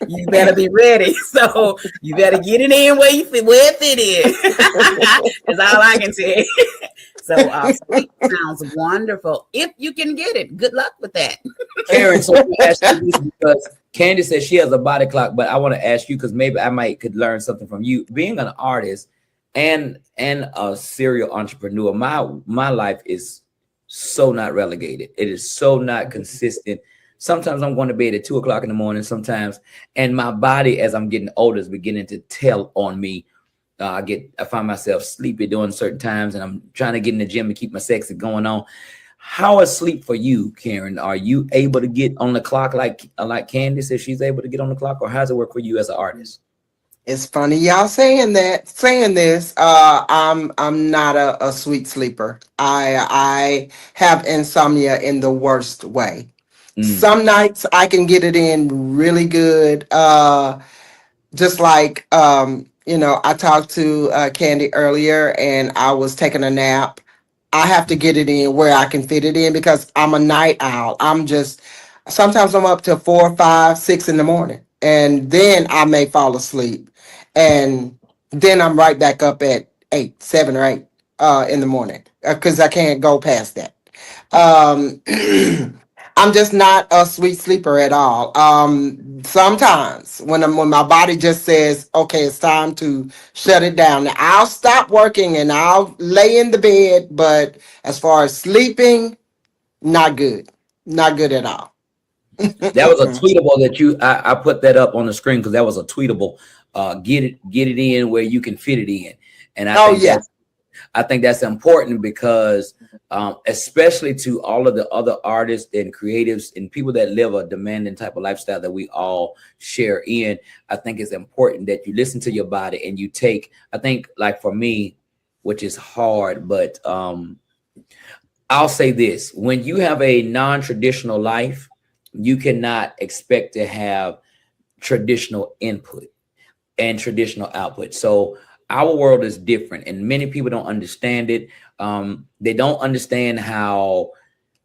you better be ready. So you better get it in where it fit in. That's all I can say. So sleep sounds wonderful. If you can get it, good luck with that. Karen, so let me ask you this, because Candy says she has a body clock, but I want to ask you, because maybe I could learn something from you. Being an artist and a serial entrepreneur, my life is so not relegated. It is so not consistent. Sometimes I'm going to bed at 2 o'clock in the morning, sometimes, and my body, as I'm getting older, is beginning to tell on me. I find myself sleepy during certain times, and I'm trying to get in the gym and keep my sexy going on. How is sleep for you, Karen? Are you able to get on the clock like Candy says she's able to get on the clock, or how does it work for you as an artist? It's funny y'all saying this. I'm not a sweet sleeper. I have insomnia in the worst way. Some nights I can get it in really good. Just like I talked to Candy earlier, and I was taking a nap. I have to get it in where I can fit it in because I'm a night owl. Sometimes I'm up to 4, 5, 6 in the morning, and then I may fall asleep, and then I'm right back up at 8, 7 or 8 in the morning because I can't go past that. Um, I'm just not a sweet sleeper at all. Sometimes when my body just says, okay, it's time to shut it down, now, I'll stop working and I'll lay in the bed. But as far as sleeping, not good, not good at all. That was a tweetable that I put that up on the screen because that was a tweetable. Get it in where you can fit it in, and I think that's important because especially to all of the other artists and creatives and people that live a demanding type of lifestyle that we all share in, I think it's important that you listen to your body and you take, I think like for me, which is hard, but I'll say this: when you have a non-traditional life, you cannot expect to have traditional input and traditional output. So our world is different, and many people don't understand it. They don't understand how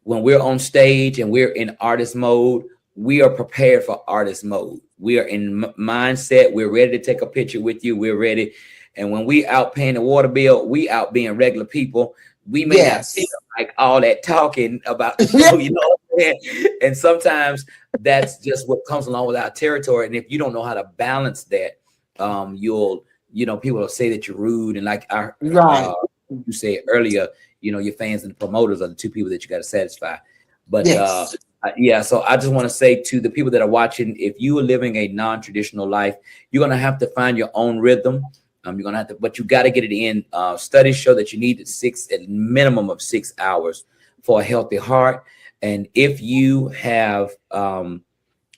when we're on stage and we're in artist mode, we are prepared for artist mode. We are in mindset. We're ready to take a picture with you. We're ready. And when we out paying the water bill, we out being regular people. We may not feel like all that talking about the show, you know what I'm saying? And sometimes that's just what comes along with our territory. And if you don't know how to balance that, people will say that you're rude. And like you said earlier, your fans and the promoters are the two people that you got to satisfy. But so I just want to say to the people that are watching, if you are living a non-traditional life, you're going to have to find your own rhythm. You're going to have to, but you got to get it in. Studies show that you need at minimum of 6 hours for a healthy heart. And if you have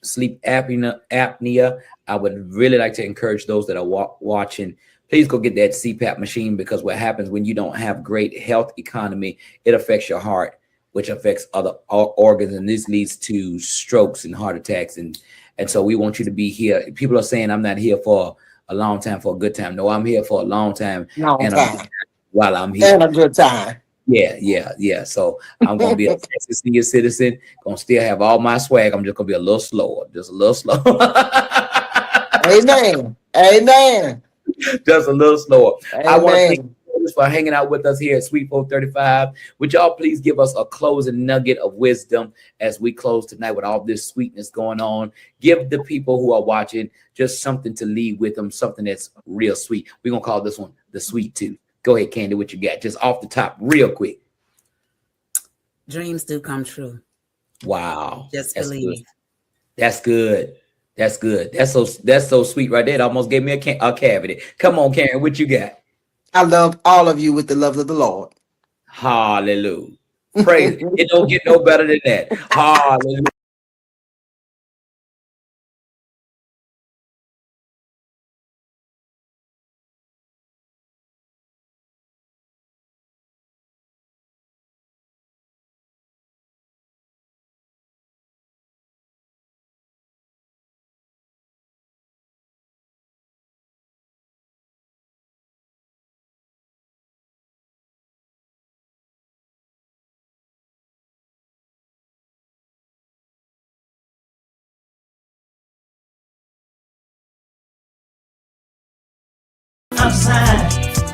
sleep apnea, I would really like to encourage those that are watching, please go get that CPAP machine, because what happens when you don't have great health economy, it affects your heart, which affects other organs, and this leads to strokes and heart attacks. And so we want you to be here. People are saying I'm not here for a long time, for a good time. No, I'm here for a long time, while I'm here. And a good time. Yeah. So I'm gonna be a Texas senior citizen, gonna still have all my swag. I'm just gonna be a little slower, just a little slower. Amen. Just a little slower. Amen. I want to thank you for hanging out with us here at Sweet 435. Would y'all please give us a closing nugget of wisdom as we close tonight with all this sweetness going on? Give the people who are watching just something to leave with them, something that's real sweet. We're gonna call this one the sweet tooth. Go ahead, Candy, what you got? Just off the top, real quick. Dreams do come true. Wow. Just believe. That's good. That's so sweet right there. It almost gave me a cavity. Come on, Karen, what you got? I love all of you with the love of the Lord. Hallelujah. Praise. It don't get no better than that. Hallelujah.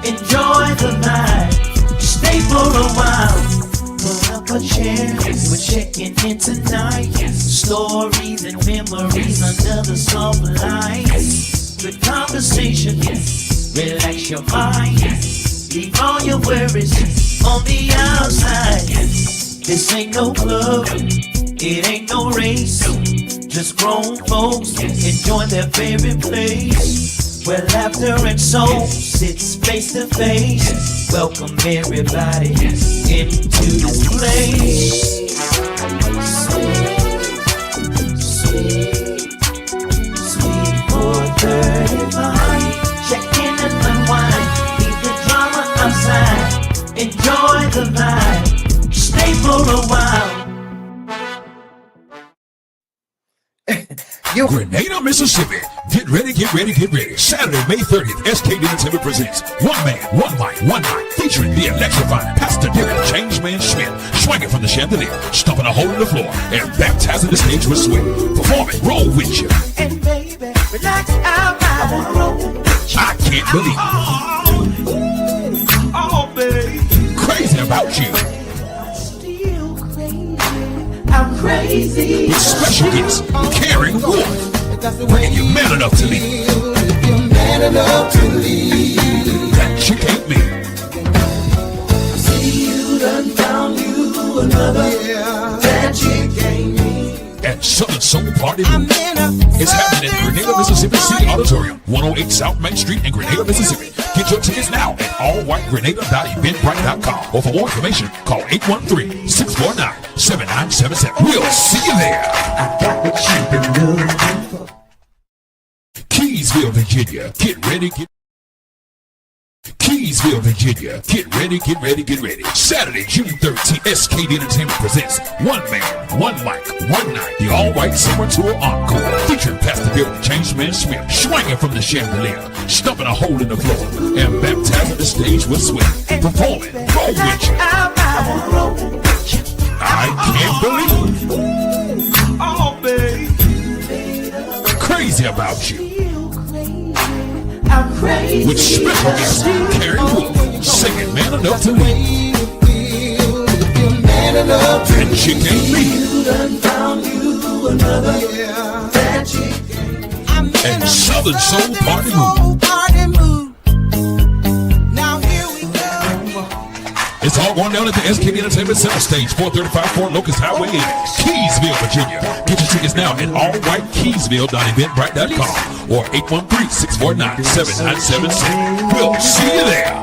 enjoy the night, stay for a while. Pull up a chair, we're checking in tonight. Stories and memories under the soft lights. Good conversation, relax your mind. Leave all your worries on the outside. This ain't no club, it ain't no race. Just grown folks enjoy their favorite place, where laughter and soul sits face to face. Welcome everybody into this place. Sweet 4:35. Check in and unwind. Leave the drama outside. Enjoy the vibe. Stay for a while. Grenada, Mississippi. Get ready, get ready, get ready. Saturday, May 30th, SK Entertainment presents One Man, One Mic, One Night, featuring the electrifying Pastor Deacon Changeman Smith, swinging from the chandelier, stumping a hole in the floor, and baptizing the stage with sweat. Performing, roll with you. And baby, relax out. I wanna roll with you. I can't believe it. Oh, baby. Crazy about you. Still crazy. I'm crazy. With special guests, Karen Wolfe, bringing you Man Enough to Lead. That chick ain't me. See you done found you another. That chick ain't me. And Southern Soul Party is happening at Grenada, Mississippi City Auditorium, 108 South Main Street in Grenada, Mississippi. Get your tickets now at allwhitegrenada.eventbrite.com. Or for more information, call 813-649-7977. We'll see you there. I got what you've been looking for. Keysville, Virginia. Get ready, get Keysville, Virginia. Get ready, get ready, get ready. Saturday, June 13th, SK Entertainment presents One Man, One Mic, One Night, the all-white summer tour encore, featuring Pastor Deacon Changeman Smith, swinging from the chandelier, stumping a hole in the floor, and baptizing the stage with sweat. Performing, roll with you. I can't believe it. Oh, baby. Crazy about you. I'm crazy. With special guest Karen Wolfe, singing Man Enough to Lead. And chick ain't me. And Southern Soul Party Move. It's all going down at the SK Entertainment Center Stage, 435 Fort Locust Highway in Keysville, Virginia. Get your tickets now at allwhitekeysville.eventbrite.com or 813-649-7977. We'll see you there.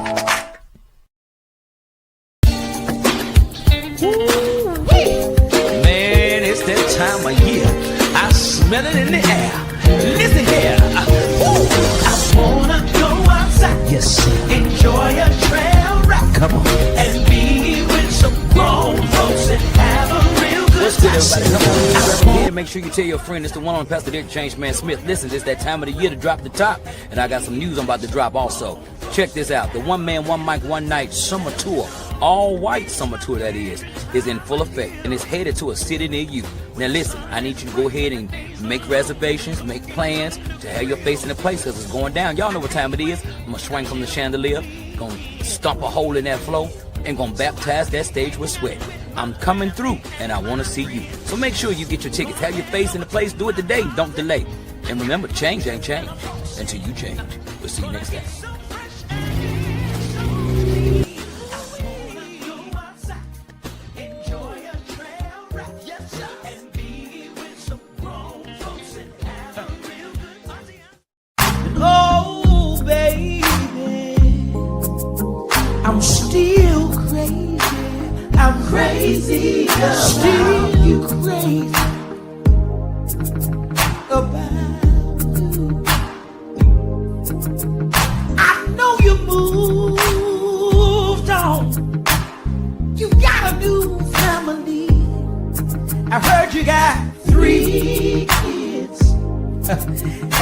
Man, it's that time of year. I smell it in the air. Listen here. I wanna go outside. Yes, sir. Enjoy a trail ride. Come on. And be with some grown folks and have a real good Let's get everybody. Come time. on. Make sure you tell your friend it's the one on Pastor Deacon Changeman Smith. Listen, it's that time of the year to drop the top. And I got some news I'm about to drop also. Check this out. The One Man, One Mic, One Night summer tour, all white summer tour that is in full effect. And it's headed to a city near you. Now listen, I need you to go ahead and make reservations, make plans to have your face in the place because it's going down. Y'all know what time it is. I'm going to swing from the chandelier, going to stomp a hole in that floor, and going to baptize that stage with sweat. I'm coming through, and I want to see you. So make sure you get your tickets. Have your face in the place. Do it today. Don't delay. And remember, change ain't change until you change. We'll see you next time. Oh, baby, I'm still crazy. I'm crazy. Still you crazy about you. I know you moved on. You got a new family. I heard you got 3 kids.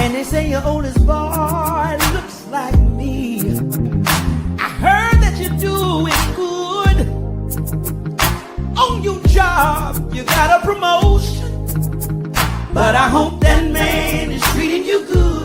And they say your oldest boy looks like me. I heard that you're doing good on your job. You got a promotion, but I hope that man is treating you good.